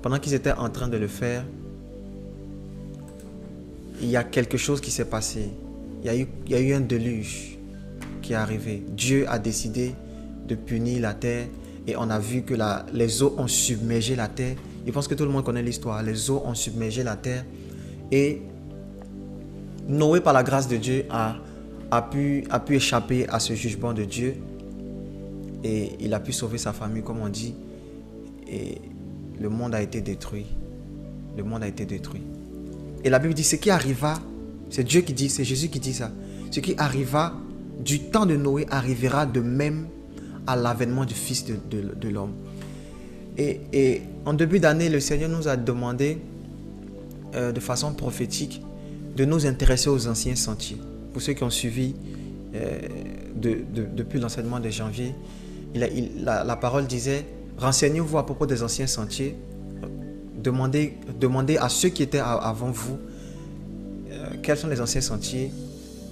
pendant qu'ils étaient en train de le faire, il y a quelque chose qui s'est passé. Il y a eu un déluge qui est arrivé. Dieu a décidé de punir la terre et on a vu que les eaux ont submergé la terre. Je pense que tout le monde connaît l'histoire. Les eaux ont submergé la terre et Noé, par la grâce de Dieu, a pu échapper à ce jugement de Dieu et il a pu sauver sa famille, comme on dit, et le monde a été détruit. Le monde a été détruit. Et la Bible dit, ce qui arriva, c'est Dieu qui dit, c'est Jésus qui dit ça, ce qui arriva du temps de Noé arrivera de même à l'avènement du Fils de l'homme. Et en début d'année, le Seigneur nous a demandé de façon prophétique de nous intéresser aux anciens sentiers. Pour ceux qui ont suivi depuis l'enseignement de janvier, la parole disait, renseignez-vous à propos des anciens sentiers, demandez à ceux qui étaient avant vous quels sont les anciens sentiers.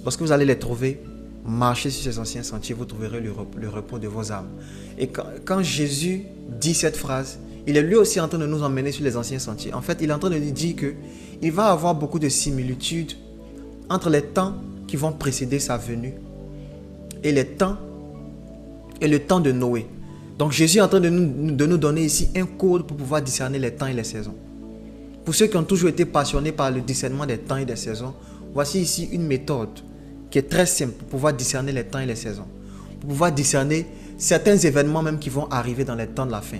Lorsque vous allez les trouver, marchez sur ces anciens sentiers, vous trouverez le repos de vos âmes. Et quand Jésus dit cette phrase, il est lui aussi en train de nous emmener sur les anciens sentiers. En fait, il est en train de nous dire qu'il va avoir beaucoup de similitudes entre les temps qui vont précéder sa venue et le temps de Noé. Donc Jésus est en train de nous donner ici un code pour pouvoir discerner les temps et les saisons. Pour ceux qui ont toujours été passionnés par le discernement des temps et des saisons, voici ici une méthode qui est très simple pour pouvoir discerner les temps et les saisons. Pour pouvoir discerner certains événements même qui vont arriver dans les temps de la fin.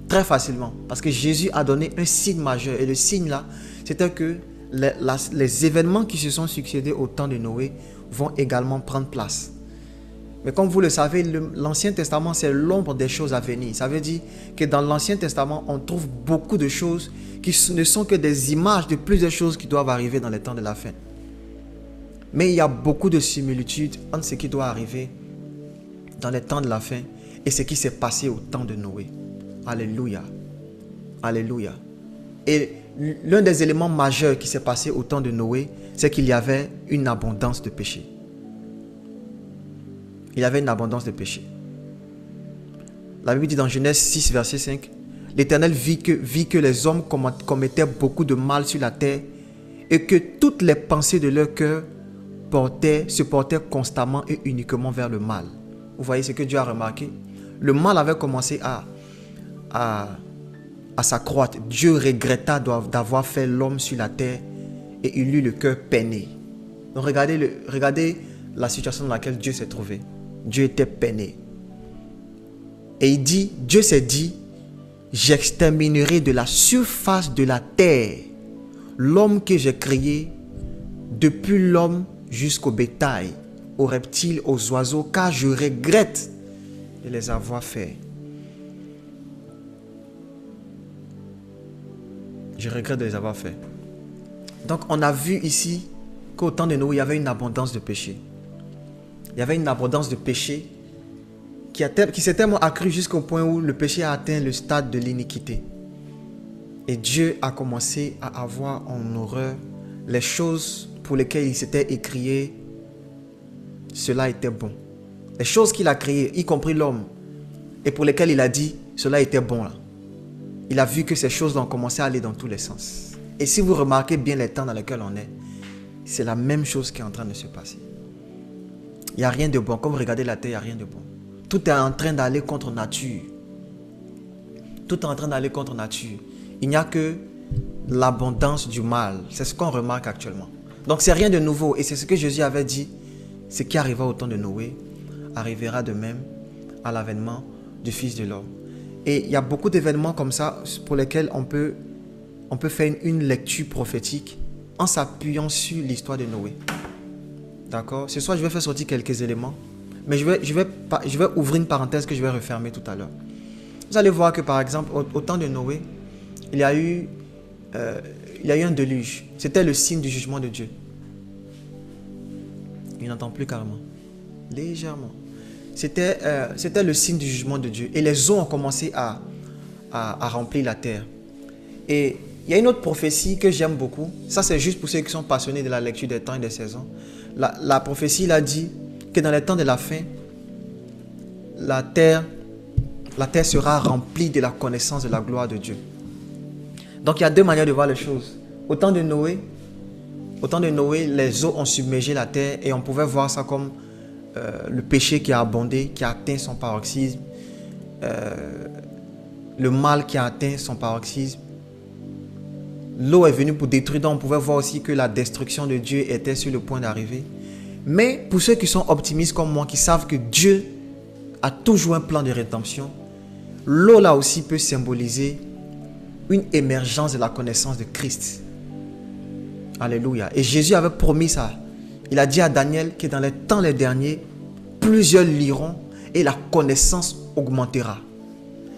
Très facilement. Parce que Jésus a donné un signe majeur. Et le signe là, c'était que les événements qui se sont succédés au temps de Noé vont également prendre place. Mais comme vous le savez, l'Ancien Testament, c'est l'ombre des choses à venir. Ça veut dire que dans l'Ancien Testament, on trouve beaucoup de choses qui ne sont que des images de plusieurs choses qui doivent arriver dans les temps de la fin. Mais il y a beaucoup de similitudes entre ce qui doit arriver dans les temps de la fin et ce qui s'est passé au temps de Noé. Alléluia. Alléluia. Et l'un des éléments majeurs qui s'est passé au temps de Noé, c'est qu'il y avait une abondance de péché. Il y avait une abondance de péché. La Bible dit dans Genèse 6, verset 5, l'Éternel vit que les hommes commettaient beaucoup de mal sur la terre et que toutes les pensées de leur cœur se portaient constamment et uniquement vers le mal. Vous voyez ce que Dieu a remarqué? Le mal avait commencé à s'accroître. Dieu regretta d'avoir fait l'homme sur la terre et il eut le cœur peiné. Donc regardez la situation dans laquelle Dieu s'est trouvé. Dieu était peiné. Et Dieu s'est dit, j'exterminerai de la surface de la terre l'homme que j'ai créé, depuis l'homme jusqu'au bétail, aux reptiles, aux oiseaux, car je regrette de les avoir faits. Je regrette de les avoir faits. Donc on a vu ici qu'au temps de Noé, il y avait une abondance de péché. Il y avait une abondance de péché qui s'est tellement accrue jusqu'au point où le péché a atteint le stade de l'iniquité. Et Dieu a commencé à avoir en horreur les choses pour lesquelles il s'était écrié, cela était bon. Les choses qu'il a créées, y compris l'homme, et pour lesquelles il a dit, cela était bon là. Il a vu que ces choses ont commencé à aller dans tous les sens. Et si vous remarquez bien les temps dans lesquels on est, c'est la même chose qui est en train de se passer. Il n'y a rien de bon. Comme vous regardez la terre, il n'y a rien de bon. Tout est en train d'aller contre nature. Tout est en train d'aller contre nature. Il n'y a que l'abondance du mal. C'est ce qu'on remarque actuellement. Donc c'est rien de nouveau. Et c'est ce que Jésus avait dit. Ce qui arriva au temps de Noé arrivera de même à l'avènement du Fils de l'homme. Et il y a beaucoup d'événements comme ça pour lesquels on peut faire une lecture prophétique en s'appuyant sur l'histoire de Noé. D'accord? Ce soir, je vais faire sortir quelques éléments, mais je vais ouvrir une parenthèse que je vais refermer tout à l'heure. Vous allez voir que par exemple, au temps de Noé, il y a eu un déluge. C'était le signe du jugement de Dieu. Il n'entend plus carrément. Légèrement. C'était le signe du jugement de Dieu. Et les eaux ont commencé à remplir la terre. Et il y a une autre prophétie que j'aime beaucoup. Ça, c'est juste pour ceux qui sont passionnés de la lecture des temps et des saisons. La prophétie, il a dit que dans les temps de la fin, la terre sera remplie de la connaissance de la gloire de Dieu. Donc il y a deux manières de voir les choses. Au temps de Noé, les eaux ont submergé la terre et on pouvait voir ça comme le péché qui a abondé, qui a atteint son paroxysme, le mal qui a atteint son paroxysme. L'eau est venue pour détruire, donc on pouvait voir aussi que la destruction de Dieu était sur le point d'arriver. Mais pour ceux qui sont optimistes comme moi, qui savent que Dieu a toujours un plan de rédemption, l'eau là aussi peut symboliser une émergence de la connaissance de Christ. Alléluia. Et Jésus avait promis ça. Il a dit à Daniel que dans les temps les derniers, plusieurs liront et la connaissance augmentera.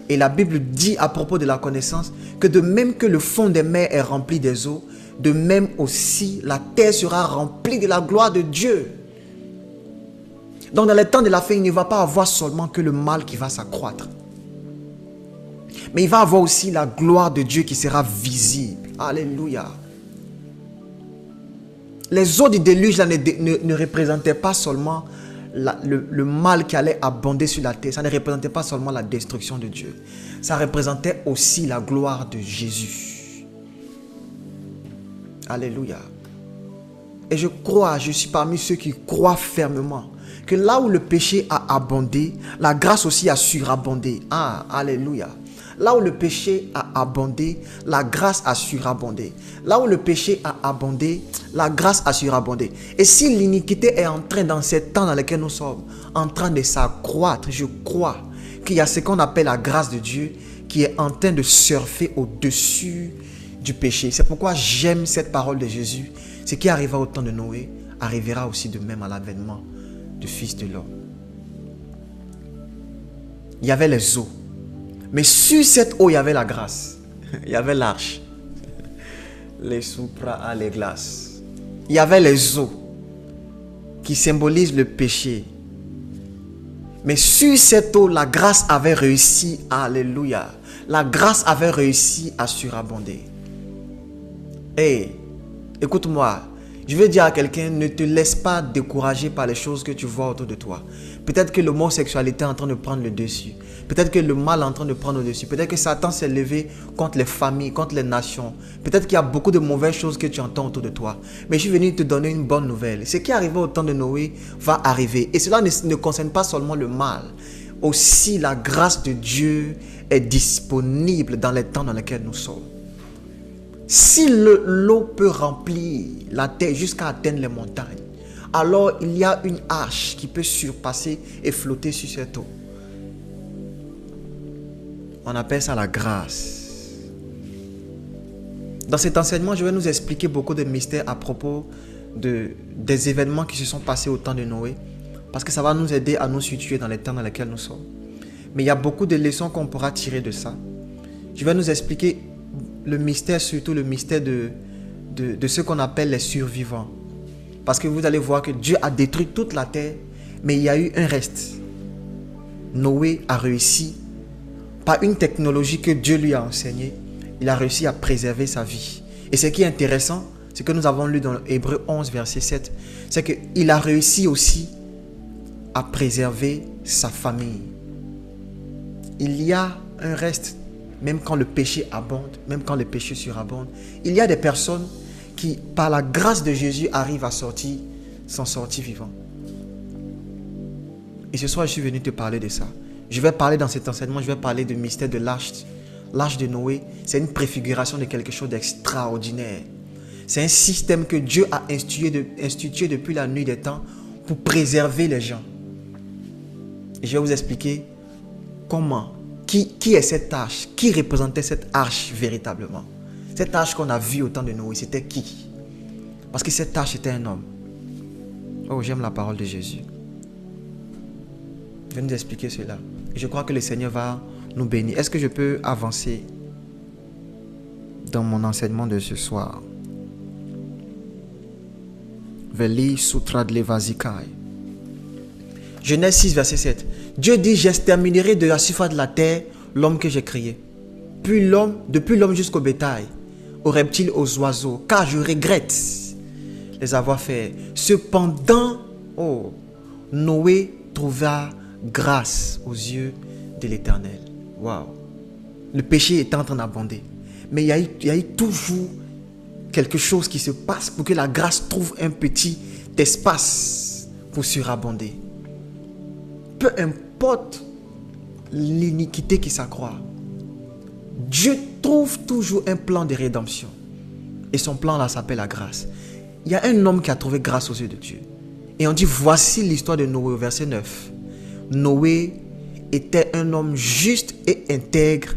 Et la Bible dit à propos de la connaissance que de même que le fond des mers est rempli des eaux, de même aussi la terre sera remplie de la gloire de Dieu. Donc dans les temps de la fin, il ne va pas avoir seulement que le mal qui va s'accroître. Mais il va avoir aussi la gloire de Dieu qui sera visible. Alléluia. Les eaux du déluge là, ne représentaient pas seulement le mal qui allait abonder sur la terre. Ça ne représentait pas seulement la destruction de Dieu. Ça représentait aussi la gloire de Jésus. Alléluia. Et je suis parmi ceux qui croient fermement que là où le péché a abondé, la grâce aussi a surabondé. Ah, alléluia. Là où le péché a abondé, la grâce a surabondé. Là où le péché a abondé, la grâce a surabondé. Et si l'iniquité est en train, dans ces temps dans lesquels nous sommes, en train de s'accroître, je crois qu'il y a ce qu'on appelle la grâce de Dieu qui est en train de surfer au-dessus du péché. C'est pourquoi j'aime cette parole de Jésus. Ce qui arriva au temps de Noé arrivera aussi de même à l'avènement du Fils de l'homme. Il y avait les eaux. Mais sur cette eau, il y avait la grâce. Il y avait l'arche. Les soupras à les glaces. Il y avait les eaux qui symbolisent le péché. Mais sur cette eau, la grâce avait réussi. Alléluia. La grâce avait réussi à surabonder. Hey, écoute-moi. Je veux dire à quelqu'un, ne te laisse pas décourager par les choses que tu vois autour de toi. Peut-être que l'homosexualité est en train de prendre le dessus. Peut-être que le mal est en train de prendre le dessus. Peut-être que Satan s'est levé contre les familles, contre les nations. Peut-être qu'il y a beaucoup de mauvaises choses que tu entends autour de toi. Mais je suis venu te donner une bonne nouvelle. Ce qui est arrivé au temps de Noé va arriver. Et cela ne concerne pas seulement le mal. Aussi, la grâce de Dieu est disponible dans les temps dans lesquels nous sommes. Si l'eau peut remplir la terre jusqu'à atteindre les montagnes, alors il y a une arche qui peut surpasser et flotter sur cette eau. On appelle ça la grâce. Dans cet enseignement, je vais nous expliquer beaucoup de mystères à propos des événements qui se sont passés au temps de Noé, parce que ça va nous aider à nous situer dans les temps dans lesquels nous sommes. Mais il y a beaucoup de leçons qu'on pourra tirer de ça. Je vais nous expliquer le mystère, surtout le mystère de ce qu'on appelle les survivants. Parce que vous allez voir que Dieu a détruit toute la terre, mais il y a eu un reste. Noé a réussi, par une technologie que Dieu lui a enseignée, il a réussi à préserver sa vie. Et ce qui est intéressant, ce que nous avons lu dans Hébreux 11, verset 7, c'est qu'il a réussi aussi à préserver sa famille. Il y a un reste. Même quand le péché abonde, même quand le péché surabonde, il y a des personnes qui, par la grâce de Jésus, arrivent à s'en sortir vivants. Et ce soir, je suis venu te parler de ça. Je vais parler dans cet enseignement, je vais parler du mystère de l'arche. L'arche de Noé, c'est une préfiguration de quelque chose d'extraordinaire. C'est un système que Dieu a institué depuis la nuit des temps pour préserver les gens. Et je vais vous expliquer comment. Qui est cette arche? Qui représentait cette arche véritablement? Cette arche qu'on a vue au temps de Noé, c'était qui? Parce que cette arche était un homme. Oh, j'aime la parole de Jésus. Je vais nous expliquer cela. Et je crois que le Seigneur va nous bénir. Est-ce que je peux avancer dans mon enseignement de ce soir? Veli Sutra de Levazikai. Genèse 6, verset 7. Dieu dit, j'exterminerai de la surface de la terre l'homme que j'ai créé. Puis l'homme, depuis l'homme jusqu'au bétail, aux reptiles, aux oiseaux, car je regrette les avoir faits. Cependant, Noé trouva grâce aux yeux de l'Éternel. Waouh! Le péché était en train d'abonder. Mais il y a eu toujours quelque chose qui se passe pour que la grâce trouve un petit espace pour surabonder. Peu importe l'iniquité qui s'accroît, Dieu trouve toujours un plan de rédemption. Et son plan là s'appelle la grâce. Il y a un homme qui a trouvé grâce aux yeux de Dieu. Et on dit, voici l'histoire de Noé au verset 9. Noé était un homme juste et intègre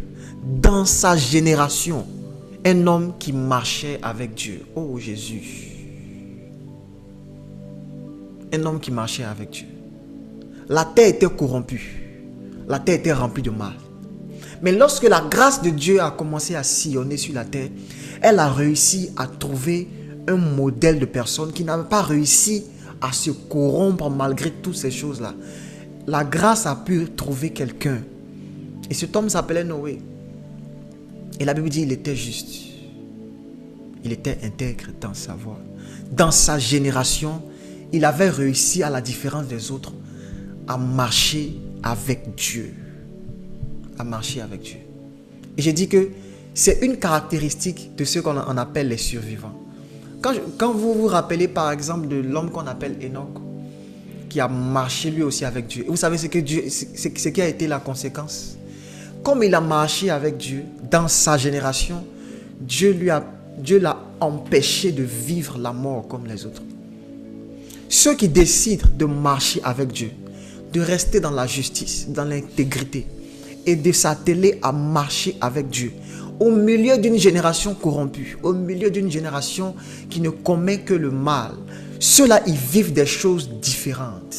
dans sa génération. Un homme qui marchait avec Dieu. Oh Jésus. Un homme qui marchait avec Dieu. La terre était corrompue. La terre était remplie de mal. Mais lorsque la grâce de Dieu a commencé à sillonner sur la terre, elle a réussi à trouver un modèle de personne qui n'avait pas réussi à se corrompre malgré toutes ces choses-là. La grâce a pu trouver quelqu'un. Et cet homme s'appelait Noé. Et la Bible dit qu'il était juste. Il était intègre dans sa voie. Dans sa génération, il avait réussi, à la différence des autres, à marcher avec Dieu. À marcher avec Dieu. Et j'ai dit que c'est une caractéristique de ceux qu'on appelle les survivants. Quand vous vous rappelez par exemple de l'homme qu'on appelle Enoch, qui a marché lui aussi avec Dieu. Et vous savez ce qui a été la conséquence? Comme il a marché avec Dieu dans sa génération, Dieu l'a empêché de vivre la mort comme les autres. Ceux qui décident de marcher avec Dieu, de rester dans la justice, dans l'intégrité et de s'atteler à marcher avec Dieu, au milieu d'une génération corrompue, au milieu d'une génération qui ne commet que le mal, ceux-là, ils vivent des choses différentes.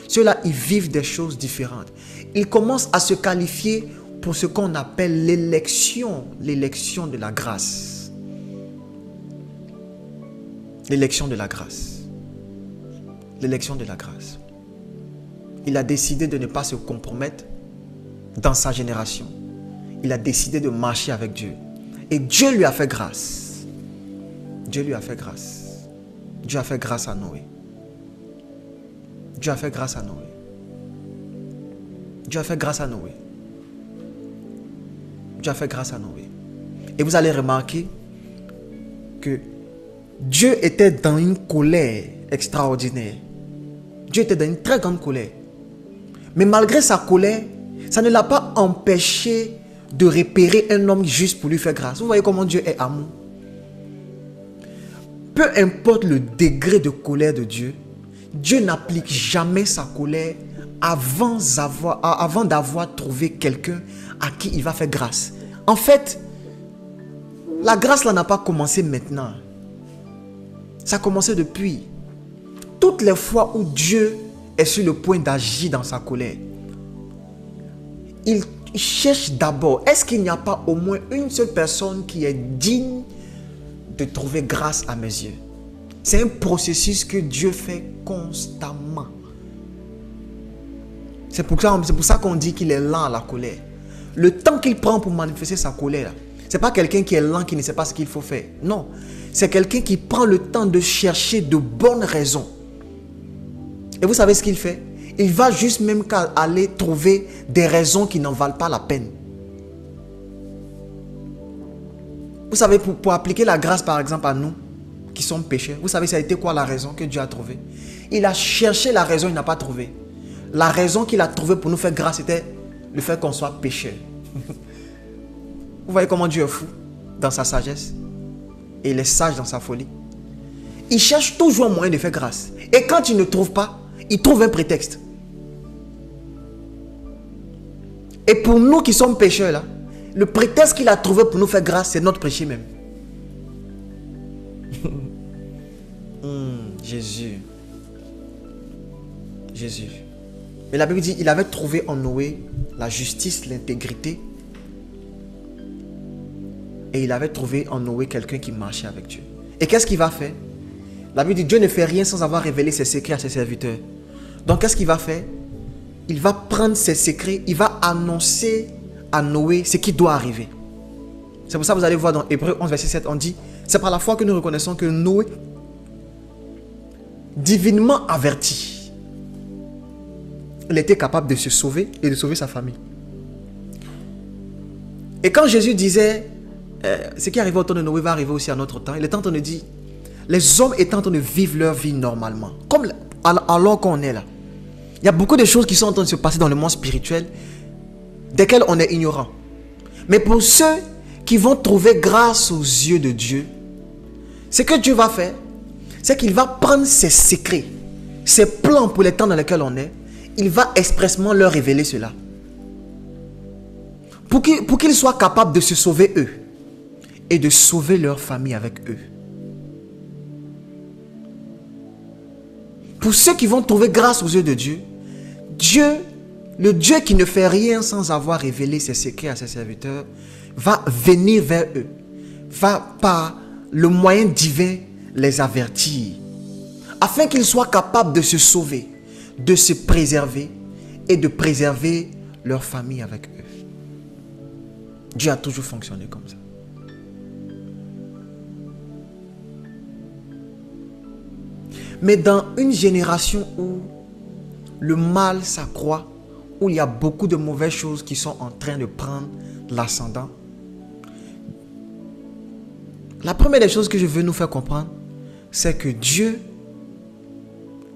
Ceux-là, ils vivent des choses différentes. Ils commencent à se qualifier pour ce qu'on appelle l'élection de la grâce. L'élection de la grâce. L'élection de la grâce. Il a décidé de ne pas se compromettre dans sa génération. Il a décidé de marcher avec Dieu. Et Dieu lui a fait grâce. Dieu lui a fait grâce. Dieu a fait grâce à Noé. Dieu a fait grâce à Noé. Dieu a fait grâce à Noé. Dieu a fait grâce à Noé. Et vous allez remarquer que Dieu était dans une colère extraordinaire. Dieu était dans une très grande colère. Mais malgré sa colère, ça ne l'a pas empêché de repérer un homme juste pour lui faire grâce. Vous voyez comment Dieu est amour. Peu importe le degré de colère de Dieu, Dieu n'applique jamais sa colère avant d'avoir trouvé quelqu'un à qui il va faire grâce. En fait, la grâce là n'a pas commencé maintenant. Ça a commencé depuis. Toutes les fois où Dieu est sur le point d'agir dans sa colère, il cherche d'abord, est-ce qu'il n'y a pas au moins une seule personne qui est digne de trouver grâce à mes yeux? C'est un processus que Dieu fait constamment. C'est pour ça qu'on dit qu'il est lent à la colère. Le temps qu'il prend pour manifester sa colère, ce n'est pas quelqu'un qui est lent, qui ne sait pas ce qu'il faut faire. Non, c'est quelqu'un qui prend le temps de chercher de bonnes raisons. Et vous savez ce qu'il fait? Il va juste même aller trouver des raisons qui n'en valent pas la peine. Vous savez, pour appliquer la grâce par exemple à nous, qui sommes pécheurs, vous savez ça a été quoi la raison que Dieu a trouvée? Il a cherché la raison, il n'a pas trouvé. La raison qu'il a trouvée pour nous faire grâce, c'était le fait qu'on soit pécheurs. Vous voyez comment Dieu est fou dans sa sagesse? Et il est sage dans sa folie. Il cherche toujours un moyen de faire grâce. Et quand il ne trouve pas, il trouve un prétexte. Et pour nous qui sommes pécheurs là, le prétexte qu'il a trouvé pour nous faire grâce, c'est notre péché même. Jésus. Jésus. Mais la Bible dit, il avait trouvé en Noé la justice, l'intégrité. Et il avait trouvé en Noé quelqu'un qui marchait avec Dieu. Et qu'est-ce qu'il va faire? La Bible dit, Dieu ne fait rien sans avoir révélé ses secrets à ses serviteurs. Donc qu'est-ce qu'il va faire? Il va prendre ses secrets, il va annoncer à Noé ce qui doit arriver. C'est pour ça que vous allez voir dans Hébreux 11, verset 7, on dit, c'est par la foi que nous reconnaissons que Noé, divinement averti, il était capable de se sauver et de sauver sa famille. Et quand Jésus disait, ce qui est arrivé au temps de Noé va arriver aussi à notre temps. Il est en train de dire, les hommes étant en train de vivre leur vie normalement, comme alors qu'on est là. Il y a beaucoup de choses qui sont en train de se passer dans le monde spirituel, desquelles on est ignorant. Mais pour ceux qui vont trouver grâce aux yeux de Dieu, ce que Dieu va faire, c'est qu'il va prendre ses secrets, ses plans pour les temps dans lesquels on est, il va expressément leur révéler cela. Pour qu'ils soient capables de se sauver eux et de sauver leur famille avec eux. Pour ceux qui vont trouver grâce aux yeux de Dieu, le Dieu qui ne fait rien sans avoir révélé ses secrets à ses serviteurs, va venir vers eux, va par le moyen divin les avertir, afin qu'ils soient capables de se sauver, de se préserver et de préserver leur famille avec eux. Dieu a toujours fonctionné comme ça. Mais dans une génération où le mal s'accroît, où il y a beaucoup de mauvaises choses qui sont en train de prendre l'ascendant, la première des choses que je veux nous faire comprendre, c'est que Dieu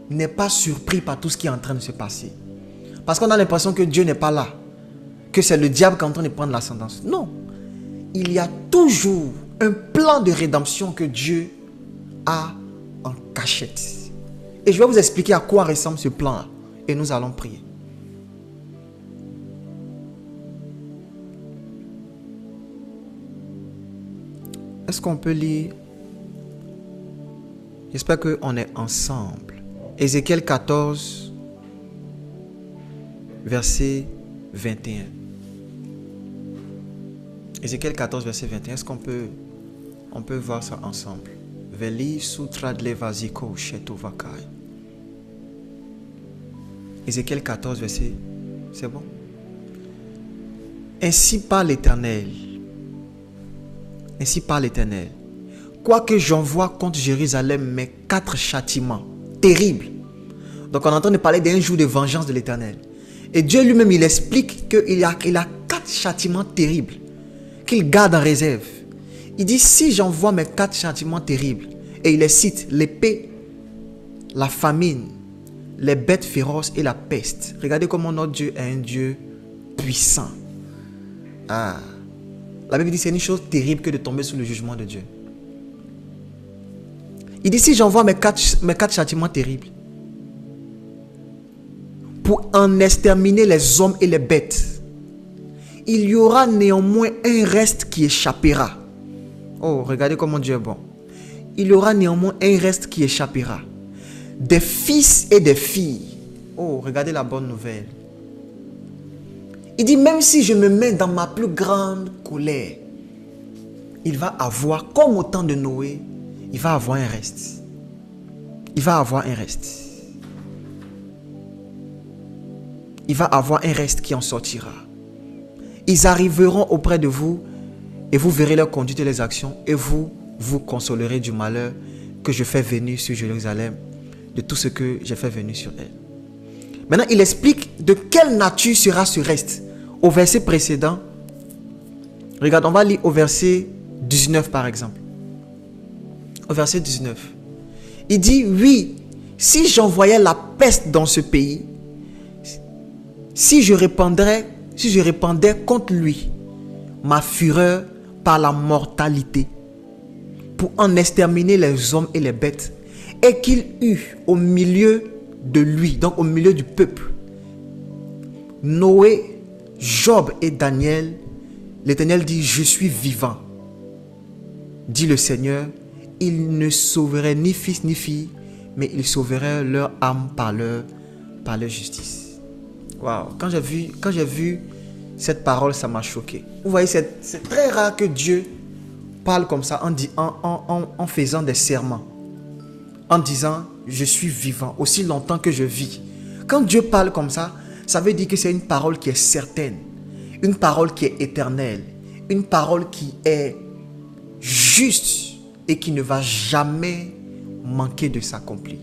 n'est pas surpris par tout ce qui est en train de se passer. Parce qu'on a l'impression que Dieu n'est pas là, que c'est le diable qui est en train de prendre l'ascendance. Non, il y a toujours un plan de rédemption que Dieu a en cachette. Et je vais vous expliquer à quoi ressemble ce plan-là. Et nous allons prier. Est-ce qu'on peut lire? J'espère qu'on est ensemble. Ézéchiel 14, verset 21. Ézéchiel 14, verset 21. Est-ce qu'on peut voir ça ensemble? Veli sutradle vaziko shetovakai. Ézéchiel 14, verset. C'est bon? Ainsi parle l'Éternel. Ainsi parle l'Éternel. Quoique j'envoie contre Jérusalem mes 4 châtiments terribles. Donc on est en train de parler d'un jour de vengeance de l'Éternel. Et Dieu lui-même, il explique qu'il a 4 châtiments terribles qu'il garde en réserve. Il dit, si j'envoie mes 4 châtiments terribles, et il les cite, l'épée, la famine, les bêtes féroces et la peste. Regardez comment notre Dieu est un Dieu puissant. La Bible dit que c'est une chose terrible que de tomber sous le jugement de Dieu. Il dit, si j'envoie mes quatre châtiments terribles, pour en exterminer les hommes et les bêtes, il y aura néanmoins un reste qui échappera. Oh, regardez comment Dieu est bon. Il y aura néanmoins un reste qui échappera. Des fils et des filles. Oh, regardez la bonne nouvelle. Il dit, même si je me mets dans ma plus grande colère, il va avoir, comme au temps de Noé, il va avoir un reste. Il va avoir un reste. Il va avoir un reste qui en sortira. Ils arriveront auprès de vous et vous verrez leur conduite et les actions et vous vous consolerez du malheur que je fais venir sur Jérusalem, de tout ce que j'ai fait venir sur elle. Maintenant, il explique de quelle nature sera ce reste. Au verset précédent, regarde, on va lire au verset 19 par exemple. Au verset 19, il dit, oui, si j'envoyais la peste dans ce pays, si je répandais contre lui ma fureur par la mortalité, pour en exterminer les hommes et les bêtes, et qu'il eut au milieu de lui, donc au milieu du peuple, Noé, Job et Daniel, l'Éternel dit, je suis vivant, dit le Seigneur, il ne sauverait ni fils ni fille, mais il sauverait leur âme par leur justice. Waouh, quand j'ai vu cette parole, ça m'a choqué. Vous voyez, c'est très rare que Dieu parle comme ça en faisant des serments, en disant, je suis vivant aussi longtemps que je vis. Quand Dieu parle comme ça veut dire que c'est une parole qui est certaine, une parole qui est éternelle, une parole qui est juste et qui ne va jamais manquer de s'accomplir.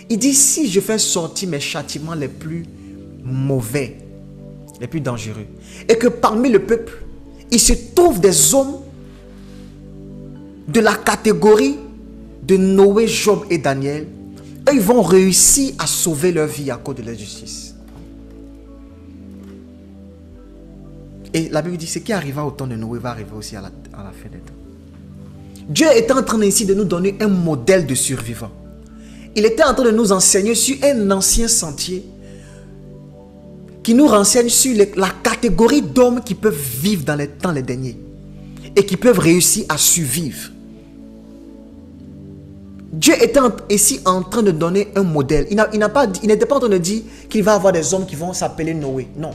Il dit, si je fais sortir mes châtiments les plus mauvais, les plus dangereux, et que parmi le peuple, il se trouve des hommes de la catégorie de Noé, Job et Daniel, eux, ils vont réussir à sauver leur vie à cause de la justice. Et la Bible dit, ce qui arriva au temps de Noé va arriver aussi à la fin des temps. Dieu était en train ici de nous donner un modèle de survivant. Il était en train de nous enseigner sur un ancien sentier qui nous renseigne sur la catégorie d'hommes qui peuvent vivre dans les temps les derniers et qui peuvent réussir à survivre. Dieu était ici en train de donner un modèle. Il n'était pas en train de dire qu'il va y avoir des hommes qui vont s'appeler Noé. Non.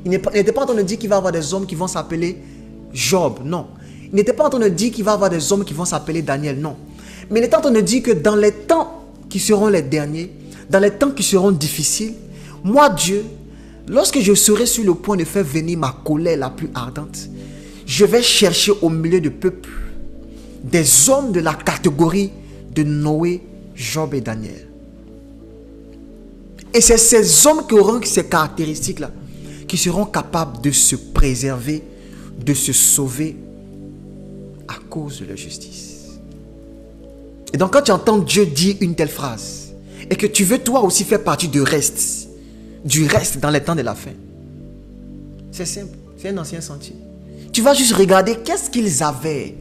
Il n'était pas en train de dire qu'il va y avoir des hommes qui vont s'appeler Job. Non. Il n'était pas en train de dire qu'il va y avoir des hommes qui vont s'appeler Daniel. Non. Mais il était en train de dire que dans les temps qui seront les derniers, dans les temps qui seront difficiles, moi Dieu, lorsque je serai sur le point de faire venir ma colère la plus ardente, je vais chercher au milieu du peuple des hommes de la catégorie de Noé, Job et Daniel. Et c'est ces hommes qui auront ces caractéristiques-là qui seront capables de se préserver, de se sauver à cause de la justice. Et donc quand tu entends Dieu dire une telle phrase et que tu veux toi aussi faire partie du reste dans les temps de la fin, c'est simple, c'est un ancien sentier. Tu vas juste regarder qu'est-ce qu'ils avaient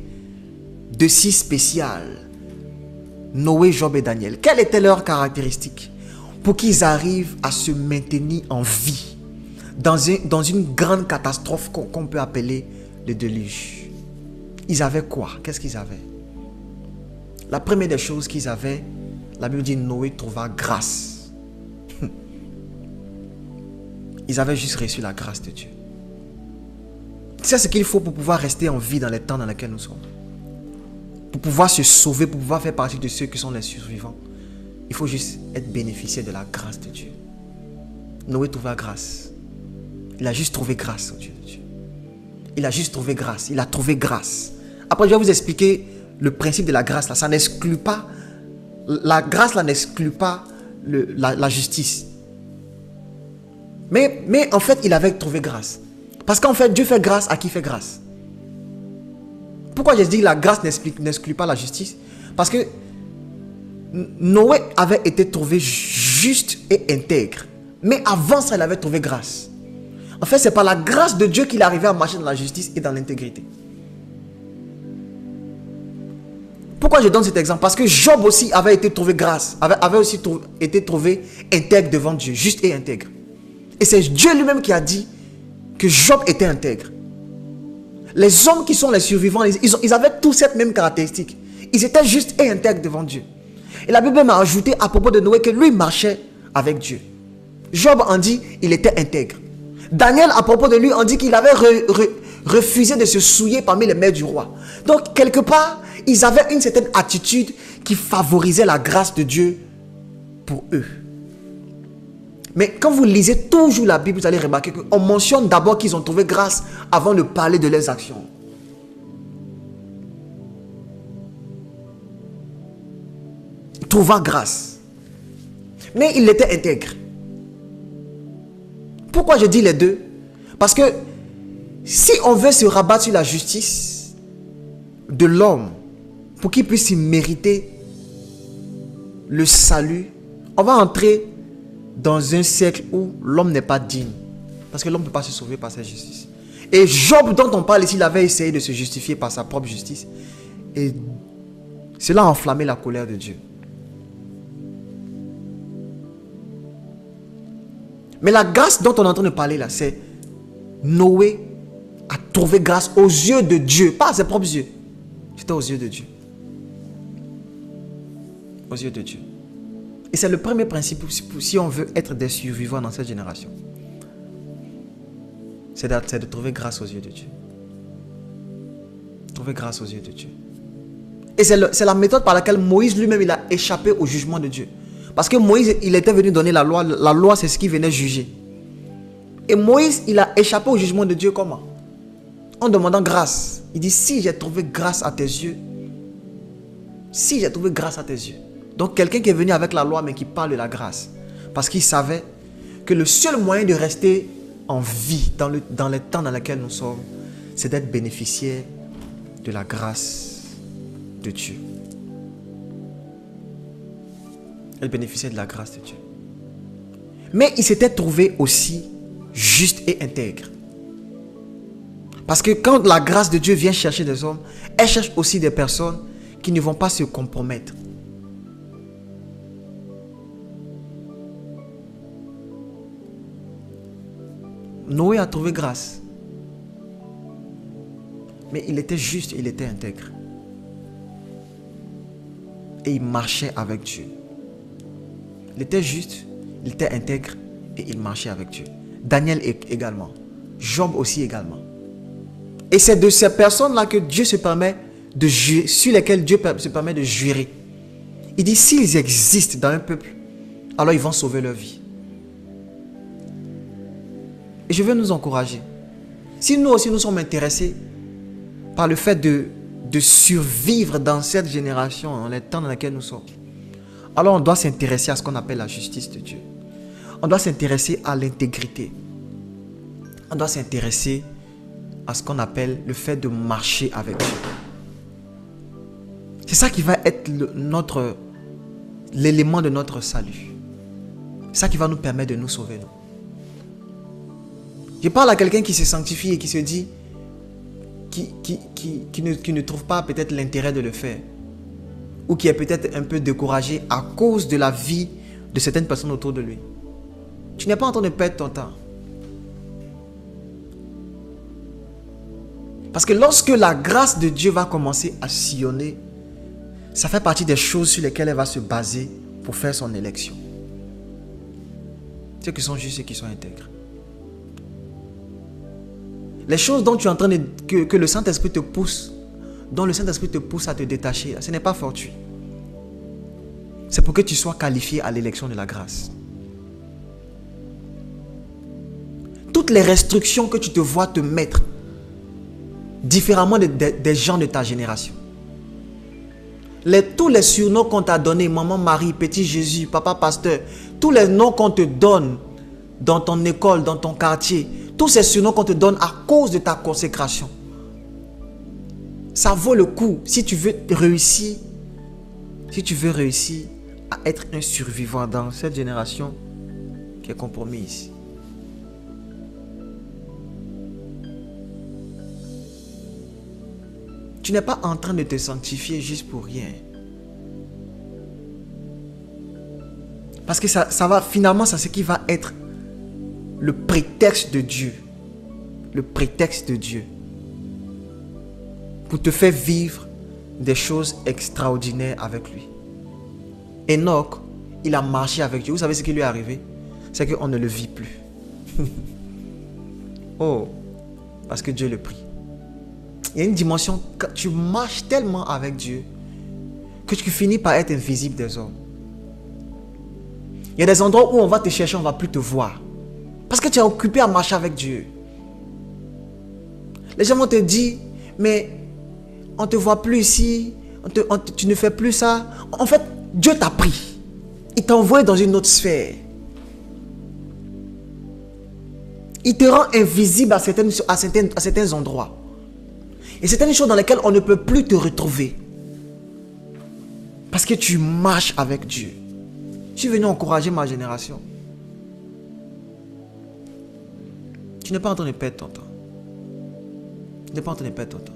de si spécial, Noé, Job et Daniel. Quelles étaient leurs caractéristiques pour qu'ils arrivent à se maintenir en vie dans une grande catastrophe qu'on peut appeler le déluge. Ils avaient quoi? Qu'est-ce qu'ils avaient? La première des choses qu'ils avaient, la Bible dit Noé trouva grâce. Ils avaient juste reçu la grâce de Dieu. C'est ce qu'il faut pour pouvoir rester en vie dans les temps dans lesquels nous sommes. Pour pouvoir se sauver, pour pouvoir faire partie de ceux qui sont les survivants. Il faut juste être bénéficiaire de la grâce de Dieu. Noé trouva grâce. Il a juste trouvé grâce au Dieu de Dieu. Il a juste trouvé grâce. Il a trouvé grâce. Après, je vais vous expliquer le principe de la grâce. Là. Ça n'exclut pas. La grâce là n'exclut pas la justice. Mais en fait, il avait trouvé grâce. Parce qu'en fait, Dieu fait grâce à qui fait grâce. Pourquoi je dis que la grâce n'exclut pas la justice? Parce que Noé avait été trouvé juste et intègre. Mais avant ça, il avait trouvé grâce. En fait, c'est par la grâce de Dieu qu'il arrivait à marcher dans la justice et dans l'intégrité. Pourquoi je donne cet exemple? Parce que Job aussi avait été trouvé grâce, avait aussi été trouvé intègre devant Dieu, juste et intègre. Et c'est Dieu lui-même qui a dit que Job était intègre. Les hommes qui sont les survivants, ils avaient tous cette même caractéristique. Ils étaient justes et intègres devant Dieu. Et la Bible m'a ajouté à propos de Noé que lui marchait avec Dieu. Job en dit il était intègre. Daniel à propos de lui en dit qu'il avait refusé de se souiller parmi les maires du roi. Donc quelque part, ils avaient une certaine attitude qui favorisait la grâce de Dieu pour eux. Mais quand vous lisez toujours la Bible, vous allez remarquer qu'on mentionne d'abord qu'ils ont trouvé grâce avant de parler de leurs actions. Trouva grâce. Mais il était intègre. Pourquoi je dis les deux? Parce que si on veut se rabattre sur la justice de l'homme pour qu'il puisse y mériter le salut, on va entrer dans un siècle où l'homme n'est pas digne. Parce que l'homme ne peut pas se sauver par sa justice. Et Job, dont on parle ici, il avait essayé de se justifier par sa propre justice. Et cela a enflammé la colère de Dieu. Mais la grâce dont on est en train de parler là, c'est Noé a trouvé grâce aux yeux de Dieu. Pas à ses propres yeux. C'était aux yeux de Dieu. Aux yeux de Dieu. Et c'est le premier principe si on veut être des survivants dans cette génération. C'est de trouver grâce aux yeux de Dieu. Trouver grâce aux yeux de Dieu. Et c'est la méthode par laquelle Moïse lui-même il a échappé au jugement de Dieu. Parce que Moïse, il était venu donner la loi. La loi, c'est ce qui venait juger. Et Moïse, il a échappé au jugement de Dieu comment? En demandant grâce. Il dit, si j'ai trouvé grâce à tes yeux, si j'ai trouvé grâce à tes yeux. Donc quelqu'un qui est venu avec la loi, mais qui parle de la grâce. Parce qu'il savait que le seul moyen de rester en vie dans les temps dans lesquels nous sommes, c'est d'être bénéficiaire de la grâce de Dieu. Elle bénéficiait de la grâce de Dieu. Mais il s'était trouvé aussi juste et intègre. Parce que quand la grâce de Dieu vient chercher des hommes, elle cherche aussi des personnes qui ne vont pas se compromettre. Noé a trouvé grâce. Mais il était juste, il était intègre. Et il marchait avec Dieu. Il était juste, il était intègre et il marchait avec Dieu. Daniel également. Job aussi également. Et c'est de ces personnes-là que Dieu se permet de jurer, sur lesquelles Dieu se permet de jurer. Il dit, s'ils existent dans un peuple, alors ils vont sauver leur vie. Et je veux nous encourager. Si nous aussi nous sommes intéressés par le fait de survivre dans cette génération, dans les temps dans lesquels nous sommes, alors on doit s'intéresser à ce qu'on appelle la justice de Dieu. On doit s'intéresser à l'intégrité. On doit s'intéresser à ce qu'on appelle le fait de marcher avec Dieu. C'est ça qui va être l'élément de notre salut. C'est ça qui va nous permettre de nous sauver, nous. Je parle à quelqu'un qui se sanctifie et qui se dit, qui ne trouve pas peut-être l'intérêt de le faire. Ou qui est peut-être un peu découragé à cause de la vie de certaines personnes autour de lui. Tu n'es pas en train de perdre ton temps. Parce que lorsque la grâce de Dieu va commencer à sillonner, ça fait partie des choses sur lesquelles elle va se baser pour faire son élection. Ceux qui sont justes et qui sont intègres. Les choses dont tu es en train que le Saint-Esprit te pousse, dont le Saint-Esprit te pousse à te détacher, ce n'est pas fortuit. C'est pour que tu sois qualifié à l'élection de la grâce. Toutes les restrictions que tu te vois te mettre, différemment des gens de ta génération. Tous les surnoms qu'on t'a donnés, maman Marie, petit Jésus, papa pasteur, tous les noms qu'on te donne dans ton école, dans ton quartier, tous ces surnoms qu'on te donne à cause de ta consécration, ça vaut le coup si tu veux réussir, à être un survivant dans cette génération qui est compromise. Tu n'es pas en train de te sanctifier juste pour rien. Parce que ça va, finalement, c'est ce qui va être le prétexte de Dieu. Le prétexte de Dieu. Pour te faire vivre des choses extraordinaires avec lui. Enoch, il a marché avec Dieu. Vous savez ce qui lui est arrivé? C'est qu'on ne le vit plus. Oh, parce que Dieu le prie. Il y a une dimension, quand tu marches tellement avec Dieu, que tu finis par être invisible des hommes. Il y a des endroits où on va te chercher, on ne va plus te voir. Parce que tu es occupé à marcher avec Dieu. Les gens vont te dire, mais on ne te voit plus ici, tu ne fais plus ça. En fait, Dieu t'a pris. Il t'a envoyé dans une autre sphère. Il te rend invisible à certains endroits. Et certaines choses dans lesquelles on ne peut plus te retrouver. Parce que tu marches avec Dieu. Je suis venu encourager ma génération. Tu n'es pas en train de perdre ton temps. Tu n'es pas en train de perdre ton temps.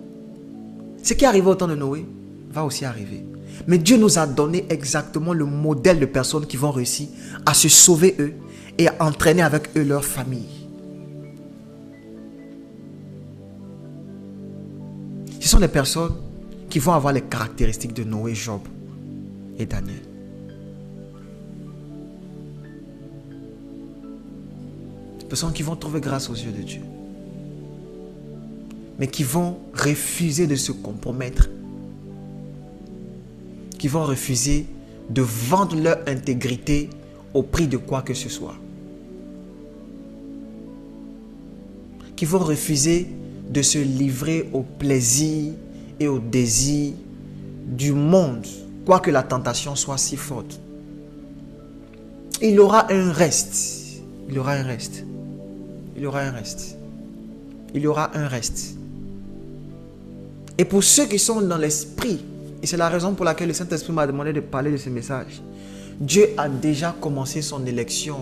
Ce qui est arrivé au temps de Noé va aussi arriver. Mais Dieu nous a donné exactement le modèle de personnes qui vont réussir à se sauver eux et à entraîner avec eux leur famille. Ce sont des personnes qui vont avoir les caractéristiques de Noé, Job et Daniel. Des personnes qui vont trouver grâce aux yeux de Dieu. Mais qui vont refuser de se compromettre. Qui vont refuser de vendre leur intégrité au prix de quoi que ce soit. Qui vont refuser de se livrer au plaisir et au désir du monde, quoique la tentation soit si forte. Il y aura un reste. Il y aura un reste. Il y aura un reste. Il y aura un reste. Et pour ceux qui sont dans l'esprit Et c'est la raison pour laquelle le Saint-Esprit m'a demandé de parler de ce message. Dieu a déjà commencé son élection.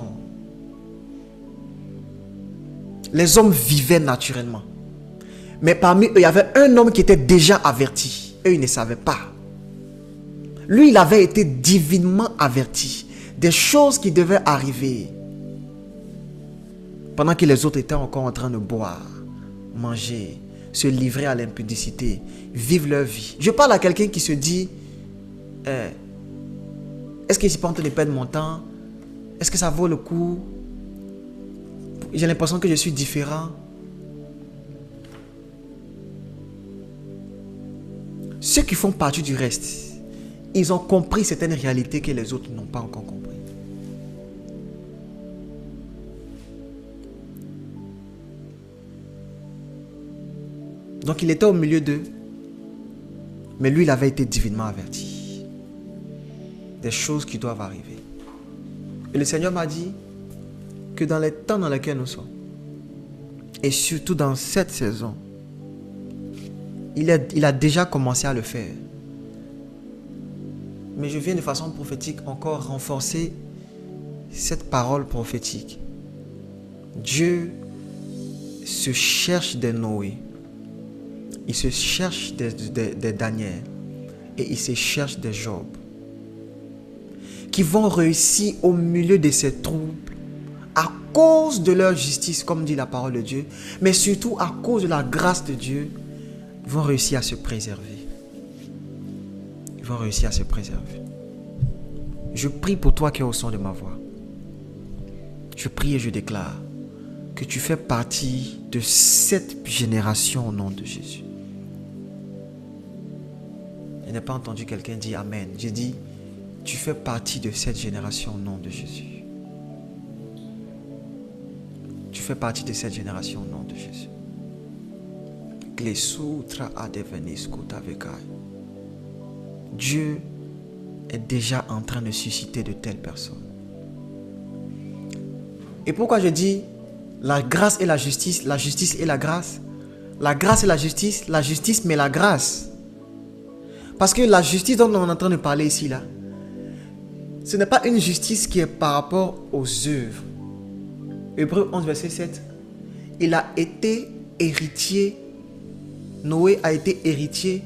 Les hommes vivaient naturellement. Mais parmi eux, il y avait un homme qui était déjà averti. Eux, ils ne savaient pas. Lui, il avait été divinement averti des choses qui devaient arriver. Pendant que les autres étaient encore en train de boire, manger, se livrer à l'impudicité, vivre leur vie. Je parle à quelqu'un qui se dit, est-ce que je suis pas en train de perdre mon temps? Est-ce que ça vaut le coup? J'ai l'impression que je suis différent. Ceux qui font partie du reste, ils ont compris certaines réalités que les autres n'ont pas encore compris. Donc il était au milieu d'eux, mais lui il avait été divinement averti des choses qui doivent arriver. Et le Seigneur m'a dit que dans les temps dans lesquels nous sommes, et surtout dans cette saison, il a déjà commencé à le faire. Mais je viens de façon prophétique encore renforcer cette parole prophétique. Dieu se cherche des Noé. Il se cherche des Daniel. Et il se cherche des Job. Qui vont réussir au milieu de ces troubles à cause de leur justice, comme dit la parole de Dieu. Mais surtout à cause de la grâce de Dieu. Ils vont réussir à se préserver. Ils vont réussir à se préserver. Je prie pour toi qui es au son de ma voix. Je prie et je déclare que tu fais partie de cette génération au nom de Jésus. Je n'ai pas entendu quelqu'un dire Amen. J'ai dit, tu fais partie de cette génération au nom de Jésus. Tu fais partie de cette génération au nom de Jésus. Dieu est déjà en train de susciter de telles personnes. Et pourquoi je dis la grâce et la justice et la grâce? La grâce et la justice mais la grâce. Parce que la justice dont on est en train de parler ici, là, ce n'est pas une justice qui est par rapport aux œuvres. Hébreux 11, verset 7. Il a été héritier, Noé a été héritier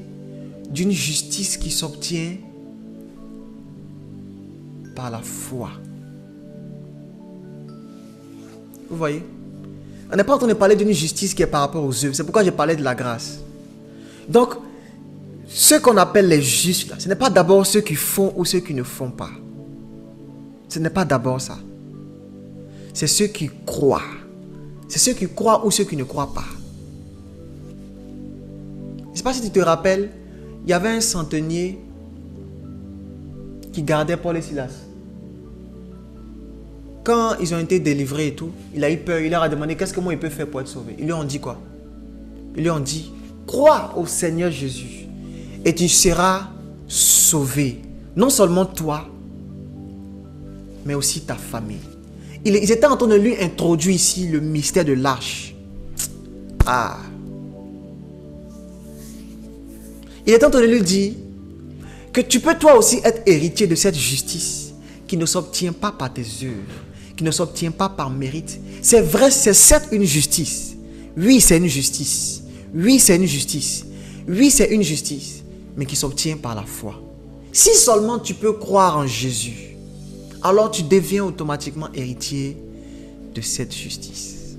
d'une justice qui s'obtient par la foi. Vous voyez? On n'est pas en train de parler d'une justice qui est par rapport aux œuvres. C'est pourquoi j'ai parlé de la grâce. Donc, ceux qu'on appelle les justes, là, ce n'est pas d'abord ceux qui font ou ceux qui ne font pas. Ce n'est pas d'abord ça. C'est ceux qui croient. C'est ceux qui croient ou ceux qui ne croient pas. Je ne sais pas si tu te rappelles, il y avait un centenier qui gardait Paul et Silas. Quand ils ont été délivrés et tout, il a eu peur, il leur a demandé qu'est-ce que moi il peut faire pour être sauvé. Ils lui ont dit quoi? Ils lui ont dit, crois au Seigneur Jésus et tu seras sauvé. Non seulement toi, mais aussi ta famille. Ils étaient en train de lui introduire ici le mystère de l'arche. Ah. Il est en train de lui dire que tu peux toi aussi être héritier de cette justice qui ne s'obtient pas par tes œuvres, qui ne s'obtient pas par mérite. C'est vrai, c'est certes une justice. Oui, c'est une justice. Oui, c'est une justice. Oui, c'est une justice, mais qui s'obtient par la foi. Si seulement tu peux croire en Jésus, alors tu deviens automatiquement héritier de cette justice.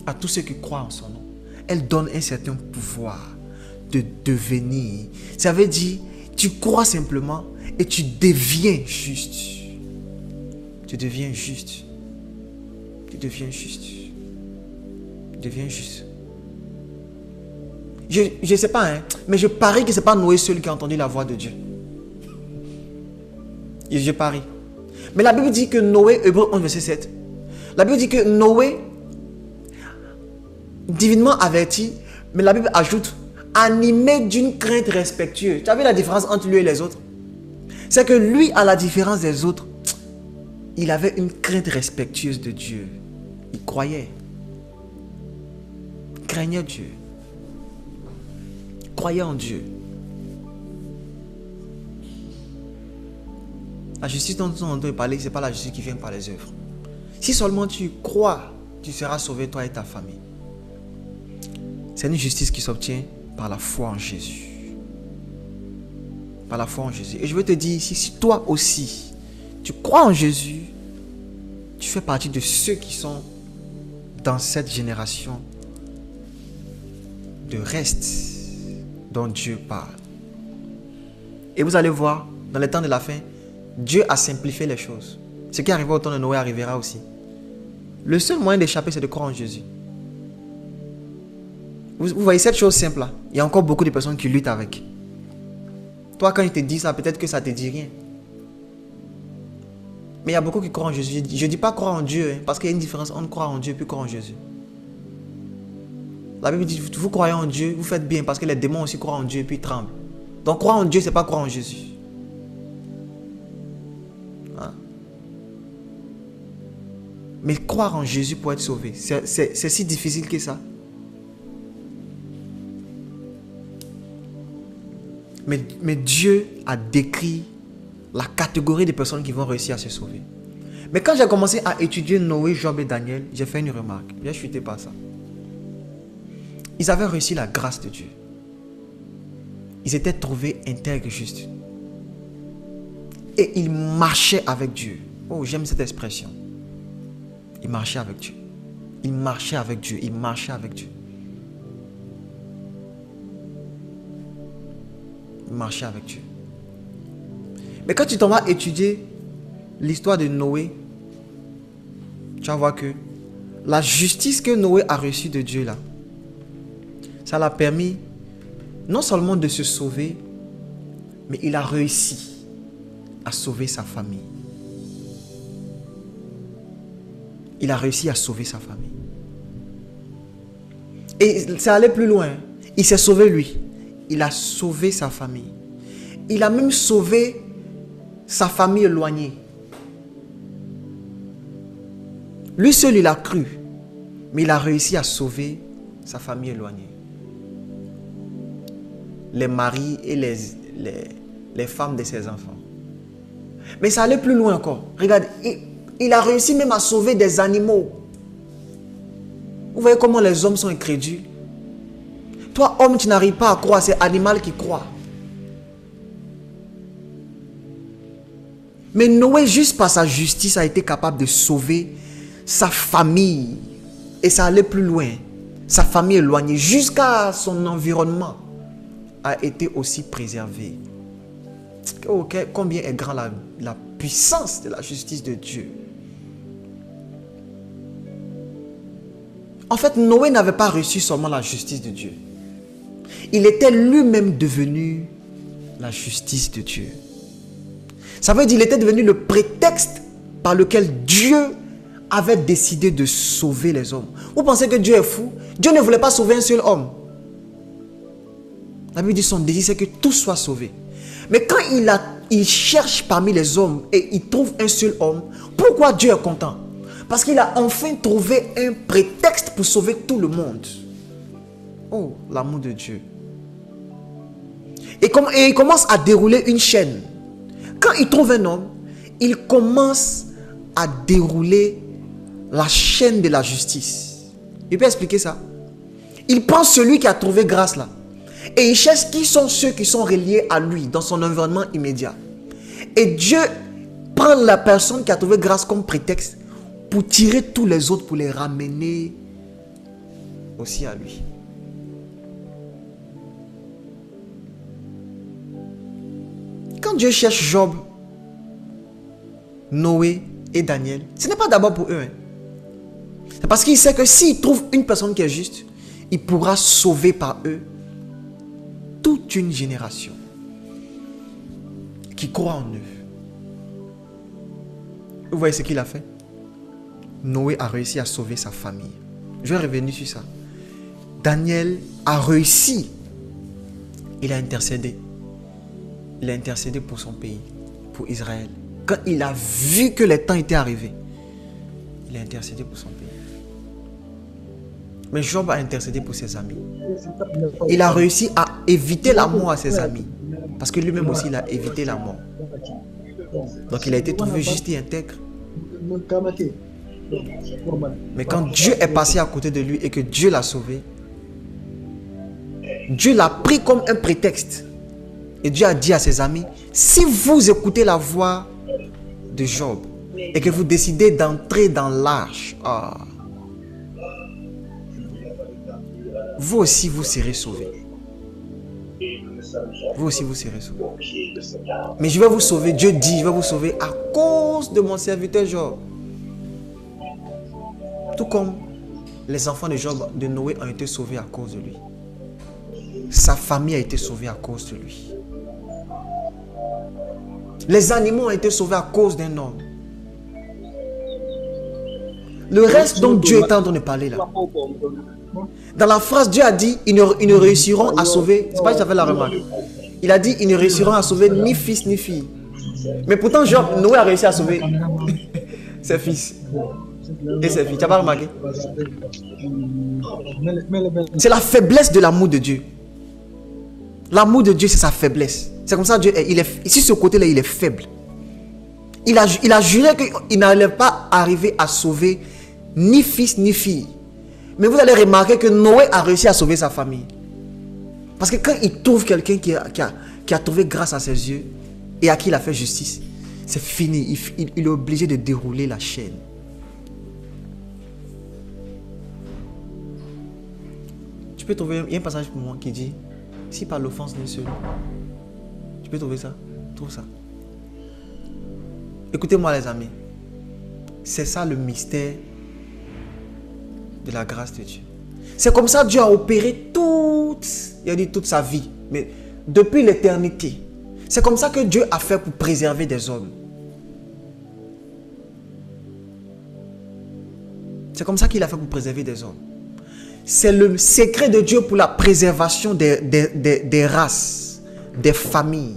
À tous ceux qui croient en son nom, elle donne un certain pouvoir de devenir. Ça veut dire, tu crois simplement et tu deviens juste. Tu deviens juste. Tu deviens juste. Tu deviens juste. Je ne sais pas, hein, mais je parie que ce n'est pas Noé seul qui a entendu la voix de Dieu. Je parie. Mais la Bible dit que Noé, Hébreux 11, verset 7, la Bible dit que Noé, divinement averti, mais la Bible ajoute, animé d'une crainte respectueuse. Tu as vu la différence entre lui et les autres? C'est que lui, à la différence des autres, il avait une crainte respectueuse de Dieu. Il croyait. Il craignait Dieu. croyait en Dieu. La justice dont on entend parler, ce n'est pas la justice qui vient par les œuvres. Si seulement tu crois, tu seras sauvé, toi et ta famille. C'est une justice qui s'obtient par la foi en Jésus. Par la foi en Jésus. Et je veux te dire ici, si toi aussi, tu crois en Jésus, tu fais partie de ceux qui sont dans cette génération de reste dont Dieu parle. Et vous allez voir, dans les temps de la fin, Dieu a simplifié les choses. Ce qui arriva au temps de Noé arrivera aussi. Le seul moyen d'échapper, c'est de croire en Jésus. Vous voyez cette chose simple là. Il y a encore beaucoup de personnes qui luttent avec. Toi, quand il te dit ça, peut-être que ça ne te dit rien. Mais il y a beaucoup qui croient en Jésus. Je ne dis pas croire en Dieu, parce qu'il y a une différence entre croire en Dieu et croire en Jésus. La Bible dit, vous croyez en Dieu, vous faites bien, parce que les démons aussi croient en Dieu et puis ils tremblent. Donc croire en Dieu, ce n'est pas croire en Jésus. Hein? Mais croire en Jésus pour être sauvé, c'est si difficile que ça. Mais Dieu a décrit la catégorie des personnes qui vont réussir à se sauver. Mais quand j'ai commencé à étudier Noé, Job et Daniel, j'ai fait une remarque. J'ai chuté par ça. Ils avaient réussi la grâce de Dieu. Ils étaient trouvés intègres, justes. Et ils marchaient avec Dieu. Oh, j'aime cette expression. Ils marchaient avec Dieu. Ils marchaient avec Dieu. Ils marchaient avec Dieu. Ils marchaient avec Dieu. Mais quand tu t'en vas étudier l'histoire de Noé, tu vas voir que la justice que Noé a reçue de Dieu là, ça l'a permis non seulement de se sauver, mais il a réussi à sauver sa famille. Il a réussi à sauver sa famille. Et ça allait plus loin. Il s'est sauvé lui. Il a sauvé sa famille. Il a même sauvé sa famille éloignée. Lui seul, il a cru. Mais il a réussi à sauver sa famille éloignée. Les maris et les femmes de ses enfants. Mais ça allait plus loin encore. Regarde, il a réussi même à sauver des animaux. Vous voyez comment les hommes sont incrédules? Toi, homme, tu n'arrives pas à croire, c'est l'animal qui croit. Mais Noé, juste par sa justice, a été capable de sauver sa famille. Et ça allait plus loin. Sa famille éloignée, jusqu'à son environnement, a été aussi préservé. Oh, combien est grand la puissance de la justice de Dieu. En fait, Noé n'avait pas reçu seulement la justice de Dieu. Il était lui-même devenu la justice de Dieu. Ça veut dire qu'il était devenu le prétexte par lequel Dieu avait décidé de sauver les hommes. Vous pensez que Dieu est fou? Dieu ne voulait pas sauver un seul homme. La Bible dit son désir, c'est que tous soient sauvés. Mais quand il cherche parmi les hommes et il trouve un seul homme, pourquoi Dieu est content? Parce qu'il a enfin trouvé un prétexte pour sauver tout le monde. Oh, l'amour de Dieu. Et il commence à dérouler une chaîne. Quand il trouve un homme, il commence à dérouler la chaîne de la justice. Il peut expliquer ça? Il prend celui qui a trouvé grâce là. Et il cherche qui sont ceux qui sont reliés à lui dans son environnement immédiat. Et Dieu prend la personne qui a trouvé grâce comme prétexte pour tirer tous les autres, pour les ramener aussi à lui. Quand Dieu cherche Job, Noé et Daniel, ce n'est pas d'abord pour eux. C'est parce qu'il sait que s'il trouve une personne qui est juste, il pourra sauver par eux toute une génération qui croit en eux. Vous voyez ce qu'il a fait? Noé a réussi à sauver sa famille. Je vais revenir sur ça. Daniel a réussi. Il a intercédé. Il a intercédé pour son pays, pour Israël. Quand il a vu que les temps étaient arrivés, il a intercédé pour son pays. Mais Job a intercédé pour ses amis. Il a réussi à éviter la mort à ses amis. Parce que lui-même aussi, il a évité la mort. Donc il a été trouvé juste et intègre. Mais quand Dieu est passé à côté de lui et que Dieu l'a sauvé, Dieu l'a pris comme un prétexte. Et Dieu a dit à ses amis, si vous écoutez la voix de Job et que vous décidez d'entrer dans l'arche, vous aussi vous serez sauvés. Vous aussi vous serez sauvés. Mais je vais vous sauver, Dieu dit, je vais vous sauver à cause de mon serviteur Job. Tout comme les enfants de Job, de Noé, ont été sauvés à cause de lui. Sa famille a été sauvée à cause de lui. Les animaux ont été sauvés à cause d'un homme. Le reste dont Dieu est en train de parler là. Dans la phrase, Dieu a dit, ils ne réussiront à sauver. C'est pas que j'avais la remarque. Il a dit, ils ne réussiront à sauver ni fils ni fille. Mais pourtant, Noé a réussi à sauver ses fils et ses filles. Tu n'as pas remarqué? C'est la faiblesse de l'amour de Dieu. L'amour de Dieu, c'est sa faiblesse. C'est comme ça Dieu est. Ici, ce côté-là, il est faible. Il a juré qu'il n'allait pas arriver à sauver ni fils ni fille. Mais vous allez remarquer que Noé a réussi à sauver sa famille. Parce que quand il trouve quelqu'un qui a trouvé grâce à ses yeux et à qui il a fait justice, c'est fini. Il est obligé de dérouler la chaîne. Tu peux trouver, il y a un passage pour moi qui dit, si par l'offense d'un seul, tu peux trouver ça? Trouve ça. Écoutez-moi les amis, c'est ça le mystère de la grâce de Dieu. C'est comme ça Dieu a opéré toute sa vie, mais depuis l'éternité. C'est comme ça que Dieu a fait pour préserver des hommes. C'est comme ça qu'il a fait pour préserver des hommes. C'est le secret de Dieu pour la préservation des races, des familles,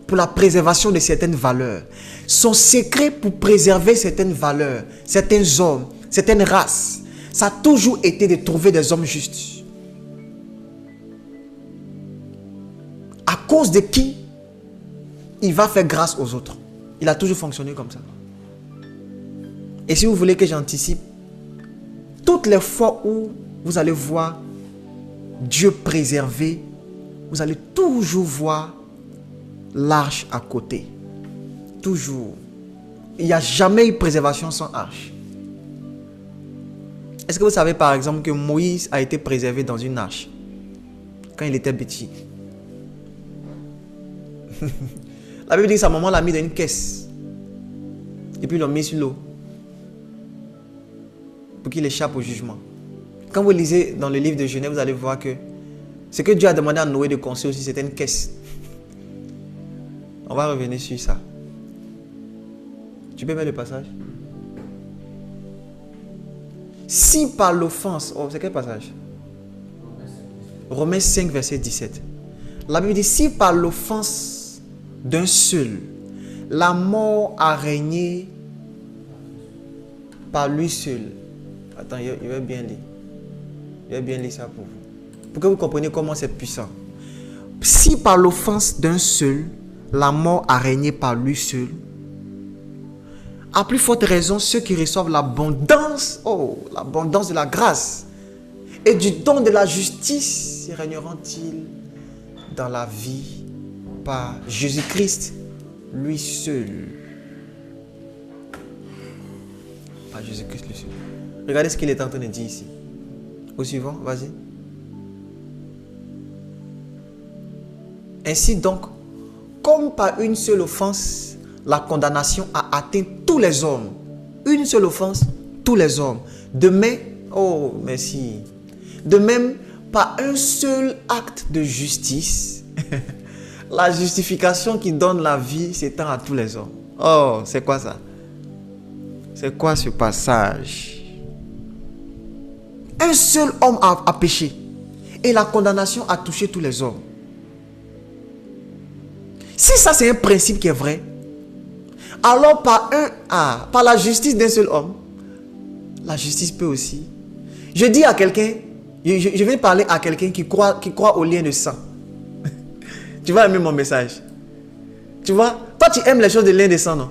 pour la préservation de certaines valeurs. Son secret pour préserver certaines valeurs, certains hommes, certaines races, ça a toujours été de trouver des hommes justes. À cause de qui il va faire grâce aux autres. Il a toujours fonctionné comme ça. Et si vous voulez que j'anticipe, toutes les fois où vous allez voir Dieu préserver, vous allez toujours voir l'arche à côté. Toujours. Il n'y a jamais eu préservation sans arche. Est-ce que vous savez par exemple que Moïse a été préservé dans une arche quand il était petit? La Bible dit que sa maman l'a mis dans une caisse et puis l'a mis sur l'eau pour qu'il échappe au jugement. Quand vous lisez dans le livre de Genèse, vous allez voir que ce que Dieu a demandé à Noé de construire aussi, c'était une caisse. On va revenir sur ça. Tu peux mettre le passage? Si par l'offense... Oh, c'est quel passage? Romains 5, verset 17. La Bible dit, si par l'offense d'un seul, la mort a régné par lui seul. Attends, je vais bien lire. Je vais bien lire ça pour vous. Pour que vous compreniez comment c'est puissant. Si par l'offense d'un seul, la mort a régné par lui seul, à plus forte raison, ceux qui reçoivent l'abondance, l'abondance de la grâce et du don de la justice, régneront-ils dans la vie par Jésus-Christ, lui seul. Par Jésus-Christ, lui seul. Regardez ce qu'il est en train de dire ici. Au suivant, vas-y. Ainsi donc, comme par une seule offense, la condamnation a atteint tous les hommes. Une seule offense, tous les hommes. De même, oh merci. De même, par un seul acte de justice, la justification qui donne la vie s'étend à tous les hommes. Oh, c'est quoi ça? C'est quoi ce passage? Un seul homme a péché et la condamnation a touché tous les hommes. Si ça c'est un principe qui est vrai, alors par la justice d'un seul homme, la justice peut aussi. Je dis à quelqu'un, Je vais parler à quelqu'un qui croit au lien de sang. Tu vas aimer mon message. Tu vois, toi tu aimes les choses de lien de sang, non?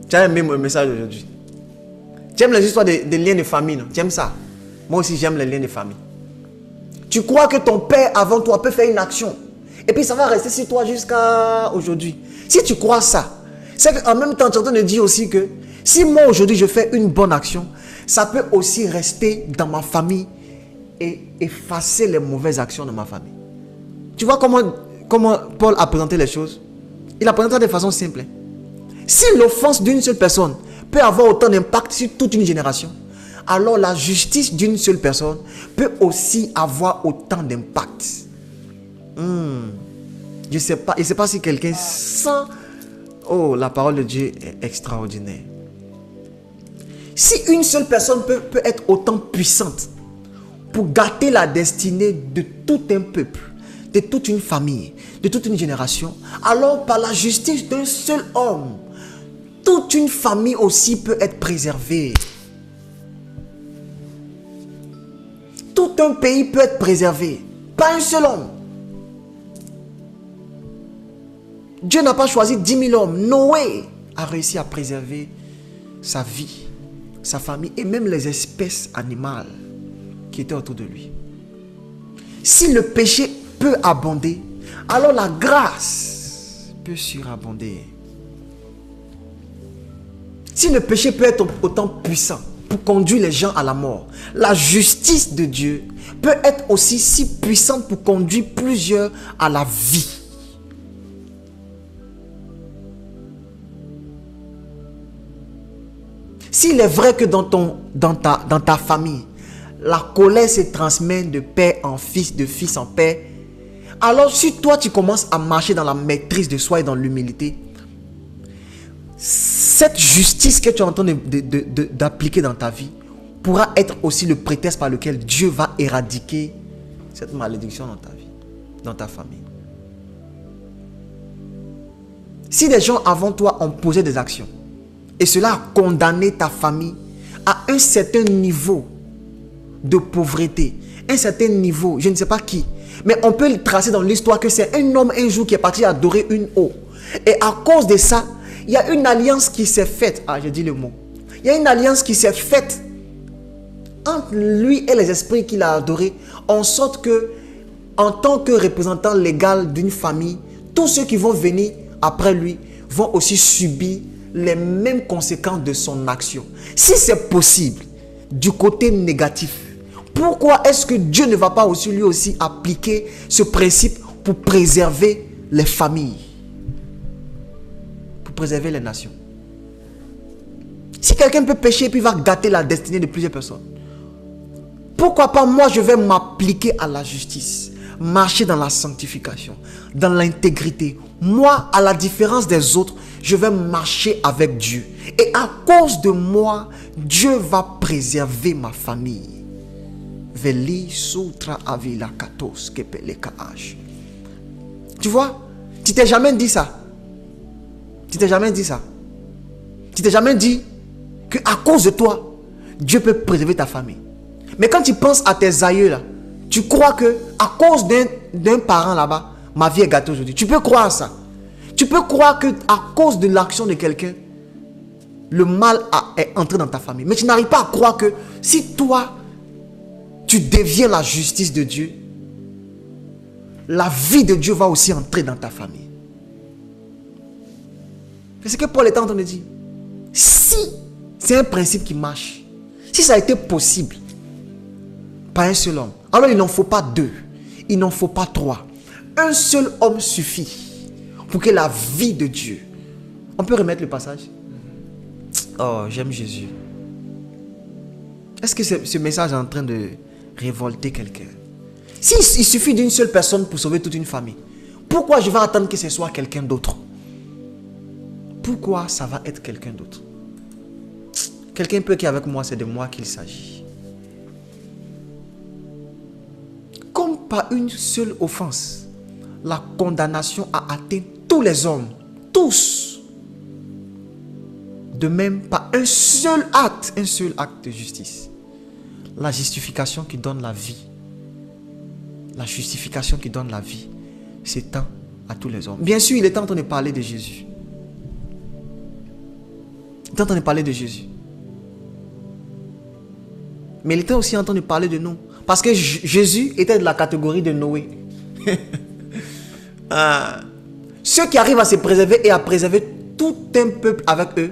Tu as aimé mon message aujourd'hui. Tu aimes les histoires de liens de famille, non? Tu aimes ça? Moi aussi j'aime les liens de famille. Tu crois que ton père avant toi peut faire une action. Et puis ça va rester sur toi jusqu'à aujourd'hui. Si tu crois ça, c'est qu'en même temps tu es en train de dire aussi que si moi aujourd'hui je fais une bonne action, ça peut aussi rester dans ma famille et effacer les mauvaises actions de ma famille. Tu vois comment Paul a présenté les choses? Il a présenté de façon simple. Si l'offense d'une seule personne peut avoir autant d'impact sur toute une génération, alors la justice d'une seule personne peut aussi avoir autant d'impact. Je ne sais pas si quelqu'un sent... Oh, la parole de Dieu est extraordinaire. Si une seule personne peut être autant puissante pour gâter la destinée de tout un peuple, de toute une famille, de toute une génération, alors par la justice d'un seul homme, toute une famille aussi peut être préservée. Tout un pays peut être préservé par un seul homme. Dieu n'a pas choisi 10 000 hommes. Noé a réussi à préserver sa vie, sa famille et même les espèces animales qui étaient autour de lui. Si le péché peut abonder, alors la grâce peut surabonder. Si le péché peut être autant puissant pour conduire les gens à la mort, la justice de Dieu peut être aussi si puissante pour conduire plusieurs à la vie. S'il est vrai que dans ta famille, la colère se transmet de père en fils, de fils en père, alors si toi tu commences à marcher dans la maîtrise de soi et dans l'humilité, cette justice que tu es en train d'appliquer dans ta vie pourra être aussi le prétexte par lequel Dieu va éradiquer cette malédiction dans ta vie, dans ta famille. Si des gens avant toi ont posé des actions et cela a condamné ta famille à un certain niveau de pauvreté, un certain niveau, je ne sais pas qui, mais on peut le tracer dans l'histoire que c'est un homme un jour qui est parti adorer une eau. Et à cause de ça, il y a une alliance qui s'est faite. Ah, je dis le mot. Il y a une alliance qui s'est faite entre lui et les esprits qu'il a adorés, en sorte que, en tant que représentant légal d'une famille, tous ceux qui vont venir après lui vont aussi subir les mêmes conséquences de son action. Si c'est possible, du côté négatif, pourquoi est-ce que Dieu ne va pas aussi lui aussi appliquer ce principe pour préserver les familles, pour préserver les nations? Si quelqu'un peut pécher et puis va gâter la destinée de plusieurs personnes, pourquoi pas moi je vais m'appliquer à la justice, marcher dans la sanctification, dans l'intégrité. Moi, à la différence des autres, je vais marcher avec Dieu. Et à cause de moi, Dieu va préserver ma famille. Tu vois, tu t'es jamais dit ça. Tu t'es jamais dit ça. Tu t'es jamais dit que à cause de toi, Dieu peut préserver ta famille. Mais quand tu penses à tes aïeux là, tu crois que à cause d'un parent là-bas, ma vie est gâtée aujourd'hui. Tu peux croire ça. Tu peux croire que à cause de l'action de quelqu'un, le mal est entré dans ta famille. Mais tu n'arrives pas à croire que si toi, tu deviens la justice de Dieu, la vie de Dieu va aussi entrer dans ta famille. C'est ce que Paul est en train de dire. Si c'est un principe qui marche, si ça a été possible par un seul homme, alors il n'en faut pas deux, il n'en faut pas trois. Un seul homme suffit pour que la vie de Dieu... On peut remettre le passage? Oh, j'aime Jésus. Est-ce que ce message est en train de révolter quelqu'un? Si il suffit d'une seule personne pour sauver toute une famille, pourquoi je vais attendre que ce soit quelqu'un d'autre? Pourquoi ça va être quelqu'un d'autre? Quelqu'un peut qui est avec moi, c'est de moi qu'il s'agit. Comme par une seule offense, la condamnation a atteint tous les hommes, tous. De même, par un seul acte de justice, la justification qui donne la vie, la justification qui donne la vie, s'étend à tous les hommes. Bien sûr, il est en train de parler de Jésus. Il est en train de parler de Jésus. Mais il était aussi en train de parler de nous. Parce que Jésus était de la catégorie de Noé. Ceux qui arrivent à se préserver et à préserver tout un peuple avec eux,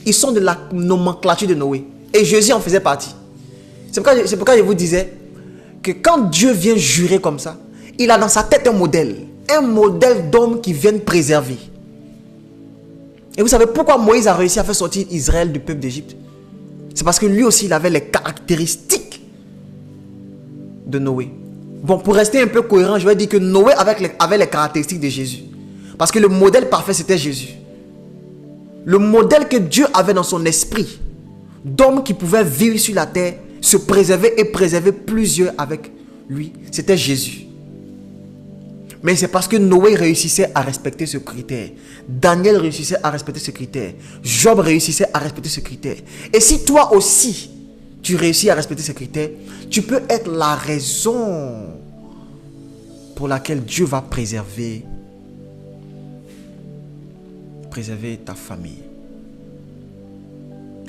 ils sont de la nomenclature de Noé. Et Jésus en faisait partie. C'est pourquoi je vous disais que quand Dieu vient jurer comme ça, il a dans sa tête un modèle d'homme qui viennent préserver. Et vous savez pourquoi Moïse a réussi à faire sortir Israël du peuple d'Égypte? C'est parce que lui aussi, il avait les caractéristiques de Noé. Bon, pour rester un peu cohérent, je vais dire que Noé avait les caractéristiques de Jésus. Parce que le modèle parfait, c'était Jésus. Le modèle que Dieu avait dans son esprit, d'homme qui pouvait vivre sur la terre, se préserver et préserver plusieurs avec lui, c'était Jésus. Mais c'est parce que Noé réussissait à respecter ce critère. Daniel réussissait à respecter ce critère. Job réussissait à respecter ce critère. Et si toi aussi, tu réussis à respecter ce critère, tu peux être la raison pour laquelle Dieu va préserver ta famille.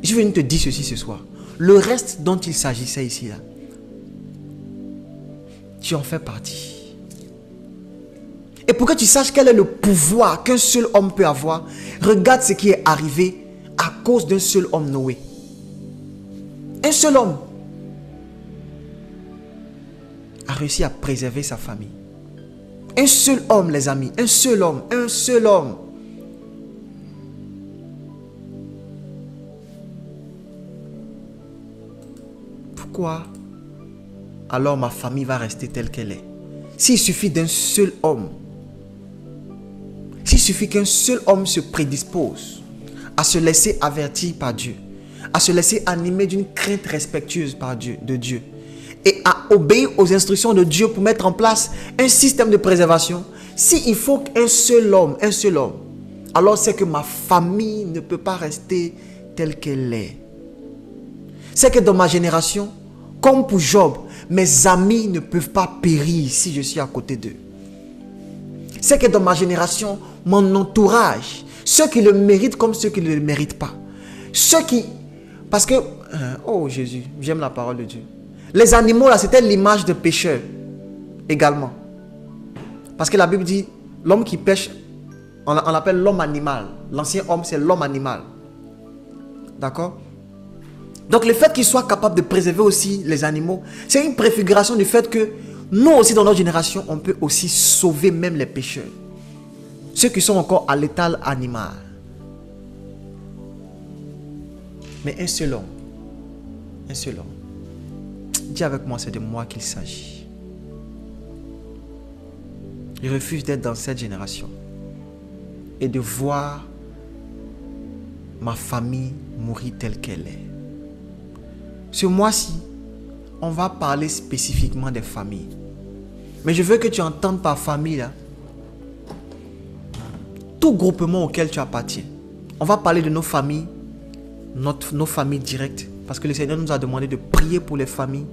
Je vais te dire ceci ce soir. Le reste dont il s'agissait ici, là, tu en fais partie. Et pour que tu saches quel est le pouvoir qu'un seul homme peut avoir, regarde ce qui est arrivé à cause d'un seul homme, Noé. Un seul homme a réussi à préserver sa famille. Un seul homme, les amis, un seul homme, un seul homme. Pourquoi alors ma famille va rester telle qu'elle est? S'il suffit d'un seul homme, s'il suffit qu'un seul homme se prédispose à se laisser avertir par Dieu, à se laisser animer d'une crainte respectueuse de Dieu et à obéir aux instructions de Dieu pour mettre en place un système de préservation, s'il faut qu'un seul homme, alors c'est que ma famille ne peut pas rester telle qu'elle est. C'est que dans ma génération, comme pour Job, mes amis ne peuvent pas périr si je suis à côté d'eux. C'est que dans ma génération, mon entourage, ceux qui le méritent comme ceux qui ne le méritent pas. Parce que, oh Jésus, j'aime la parole de Dieu. Les animaux là, c'était l'image de pécheurs également. Parce que la Bible dit, l'homme qui pêche, on l'appelle l'homme animal. L'ancien homme, c'est l'homme animal. D'accord? Donc le fait qu'il soit capable de préserver aussi les animaux, c'est une préfiguration du fait que nous aussi dans notre génération, on peut aussi sauver même les pécheurs. Ceux qui sont encore à l'état animal. Mais un seul homme. Dis avec moi, c'est de moi qu'il s'agit. Je refuse d'être dans cette génération et de voir ma famille mourir telle qu'elle est. Ce mois-ci, on va parler spécifiquement des familles. Mais je veux que tu entendes par famille là, tout groupement auquel tu appartiens. On va parler de nos familles, nos familles directes, parce que le Seigneur nous a demandé de prier pour les familles.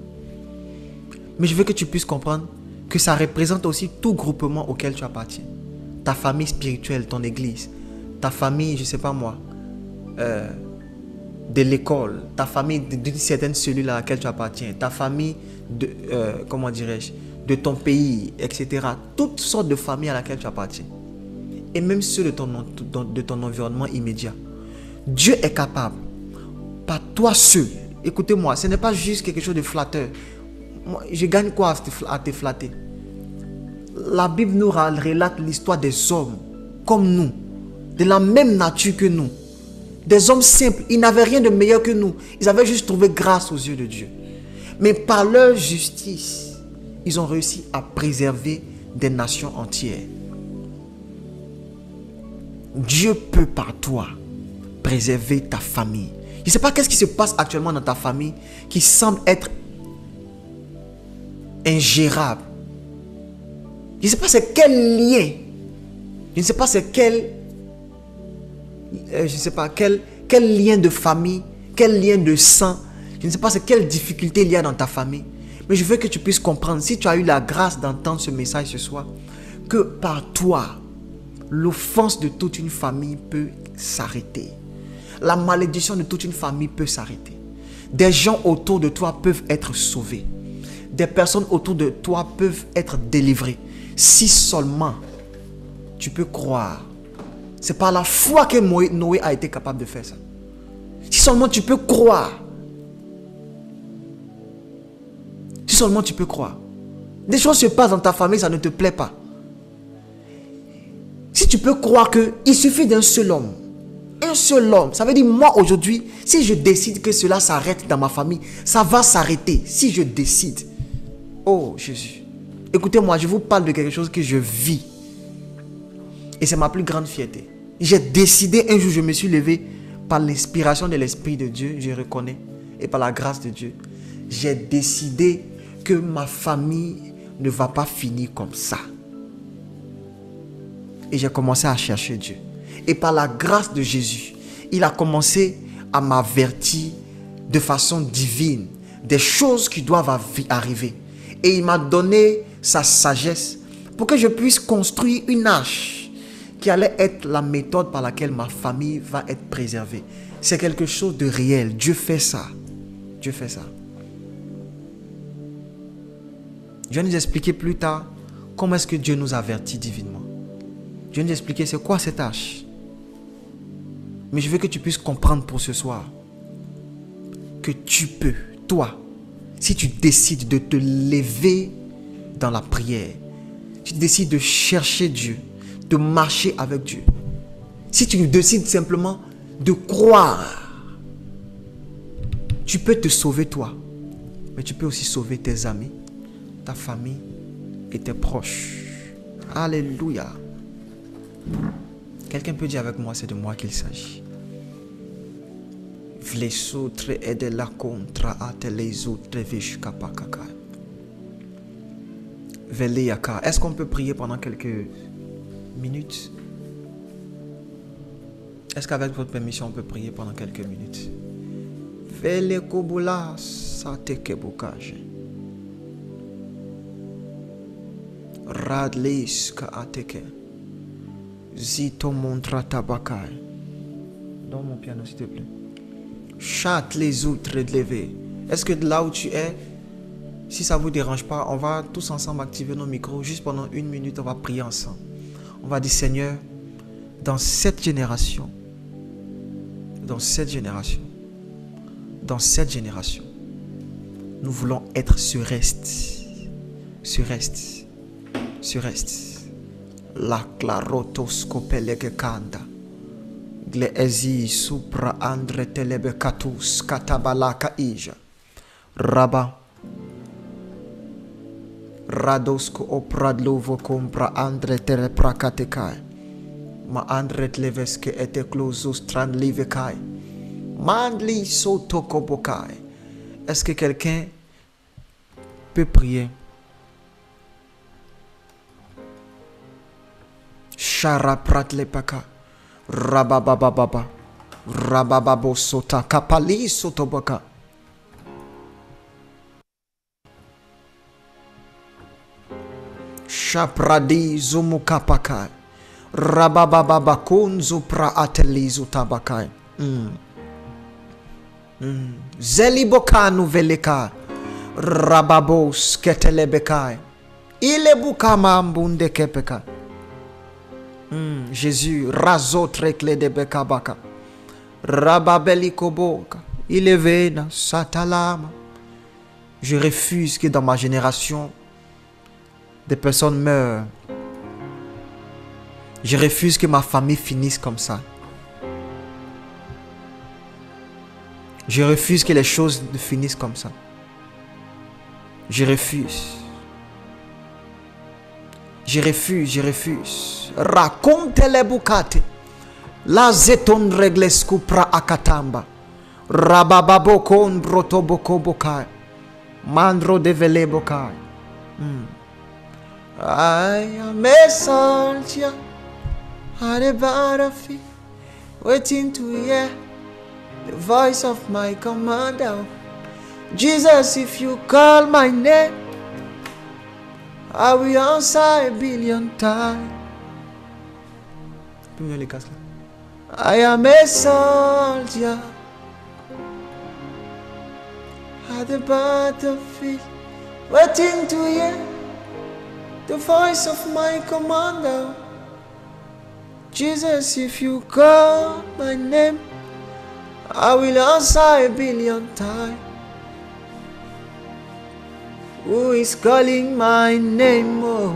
Mais je veux que tu puisses comprendre que ça représente aussi tout groupement auquel tu appartiens. Ta famille spirituelle, ton église, ta famille, je ne sais pas moi, de l'école, ta famille d'une certaine cellule à laquelle tu appartiens, ta famille de, comment dirais-je, de ton pays, etc. Toutes sortes de familles à laquelle tu appartiens. Et même ceux de ton environnement immédiat. Dieu est capable, par toi seul. Écoutez-moi, ce n'est pas juste quelque chose de flatteur. Moi, je gagne quoi à te flatter? La Bible nous relate l'histoire des hommes comme nous, de la même nature que nous. Des hommes simples, ils n'avaient rien de meilleur que nous. Ils avaient juste trouvé grâce aux yeux de Dieu. Mais par leur justice, ils ont réussi à préserver des nations entières. Dieu peut par toi préserver ta famille. Je ne sais pas qu'est-ce qui se passe actuellement dans ta famille qui semble être ingérable. Je ne sais pas c'est quel lien. Je ne sais pas c'est quel... je ne sais pas quel lien de famille, quel lien de sang. Je ne sais pas c'est quelle difficulté il y a dans ta famille. Mais je veux que tu puisses comprendre, si tu as eu la grâce d'entendre ce message ce soir, que par toi, l'offense de toute une famille peut s'arrêter. La malédiction de toute une famille peut s'arrêter. Des gens autour de toi peuvent être sauvés. Des personnes autour de toi peuvent être délivrées. Si seulement tu peux croire. C'est par la foi que Noé a été capable de faire ça. Si seulement tu peux croire. Si seulement tu peux croire. Des choses se passent dans ta famille, ça ne te plaît pas. Si tu peux croire qu'il suffit d'un seul homme. Un seul homme. Ça veut dire, moi aujourd'hui, si je décide que cela s'arrête dans ma famille, ça va s'arrêter. Si je décide. Oh Jésus. Écoutez-moi, je vous parle de quelque chose que je vis. Et c'est ma plus grande fierté. J'ai décidé, un jour je me suis levé par l'inspiration de l'Esprit de Dieu, je reconnais, et par la grâce de Dieu. J'ai décidé que ma famille ne va pas finir comme ça. Et j'ai commencé à chercher Dieu. Et par la grâce de Jésus, il a commencé à m'avertir de façon divine des choses qui doivent arriver. Et il m'a donné sa sagesse pour que je puisse construire une arche qui allait être la méthode par laquelle ma famille va être préservée. C'est quelque chose de réel. Dieu fait ça. Dieu fait ça. Je vais nous expliquer plus tard comment est-ce que Dieu nous avertit divinement. Je vais nous expliquer c'est quoi cette arche. Mais je veux que tu puisses comprendre pour ce soir que tu peux, toi, si tu décides de te lever dans la prière, tu décides de chercher Dieu, de marcher avec Dieu, si tu décides simplement de croire, tu peux te sauver toi, mais tu peux aussi sauver tes amis, ta famille et tes proches. Alléluia. Quelqu'un peut dire avec moi, c'est de moi qu'il s'agit. Est-ce qu'on peut prier pendant quelques minutes? Est-ce qu'avec votre permission, on peut prier pendant quelques minutes? Vele kobula sateke bukaje. Radlis ka ateke. Zito montra tabakai. Donne mon piano s'il te plaît. Chante les outres de lever. Est-ce que là où tu es, si ça ne vous dérange pas, on va tous ensemble activer nos micros. Juste pendant 1 minute, on va prier ensemble. On va dire, Seigneur, dans cette génération, nous voulons être ce reste. La clarotoscopelege kanda. Gleezi supra andre telebekatus katabalaka ija. Raba. Radosko opradlovo compra andre teleprakatekai. Ma andre tleveske ete closos tran livekai. Mandli sotokobokai. Est-ce que quelqu'un peut prier? Shara pratlepaka. Rababababa. Rabababo sota kapali sotobaka. Shapradi zumukapaka. Rabababa kunzu pra atelizu tabakai. Zelibokanu veleka. Rababos ketelebekai. Ilebukama mbunde kepeka. Jésus, razotre clé de bekabaka. Rababeli koboka. Ilevena satalama. Je refuse que dans ma génération, des personnes meurent. Je refuse que ma famille finisse comme ça. Je refuse que les choses ne finissent comme ça. Je refuse. Je refuse. Raconte les bukate. La zeton regles kupra akatamba. Rabababo kon brotoboko bokai. Mandro devele bokai. I am a soldier on the battlefield, waiting to hear the voice of my commander. Jesus, if you call my name, I will answer a billion times. I am a soldier at the battlefield, waiting to hear the voice of my commander. Jesus, if you call my name, I will answer a billion times. Who is calling my name? Oh,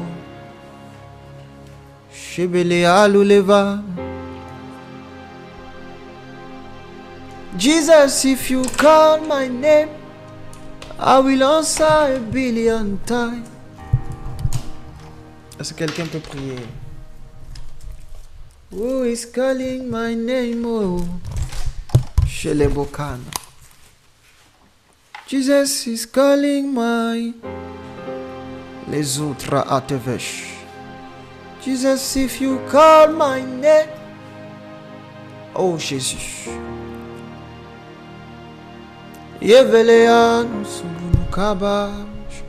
Shibili Aluleva. Jesus, if you call my name, I will answer a billion times. Est-ce que quelqu'un peut prier? Who is calling my name? Oh, Shelebokana. Jesus is calling my. Les autres atevesh. Jesus, if you call my name. Oh Jésus. Yebelean subunu kabash.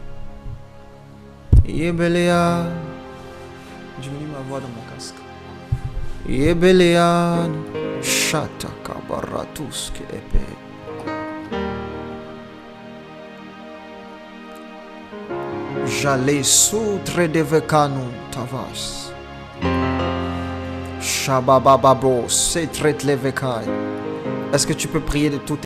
Yebelean. Diminue ma voix dans mon casque. Yebelean shata kabaratuske epe. J'allais soutre de vekanu tavas. Shabababo, c'est traite les vekai. Est-ce que tu peux prier de tout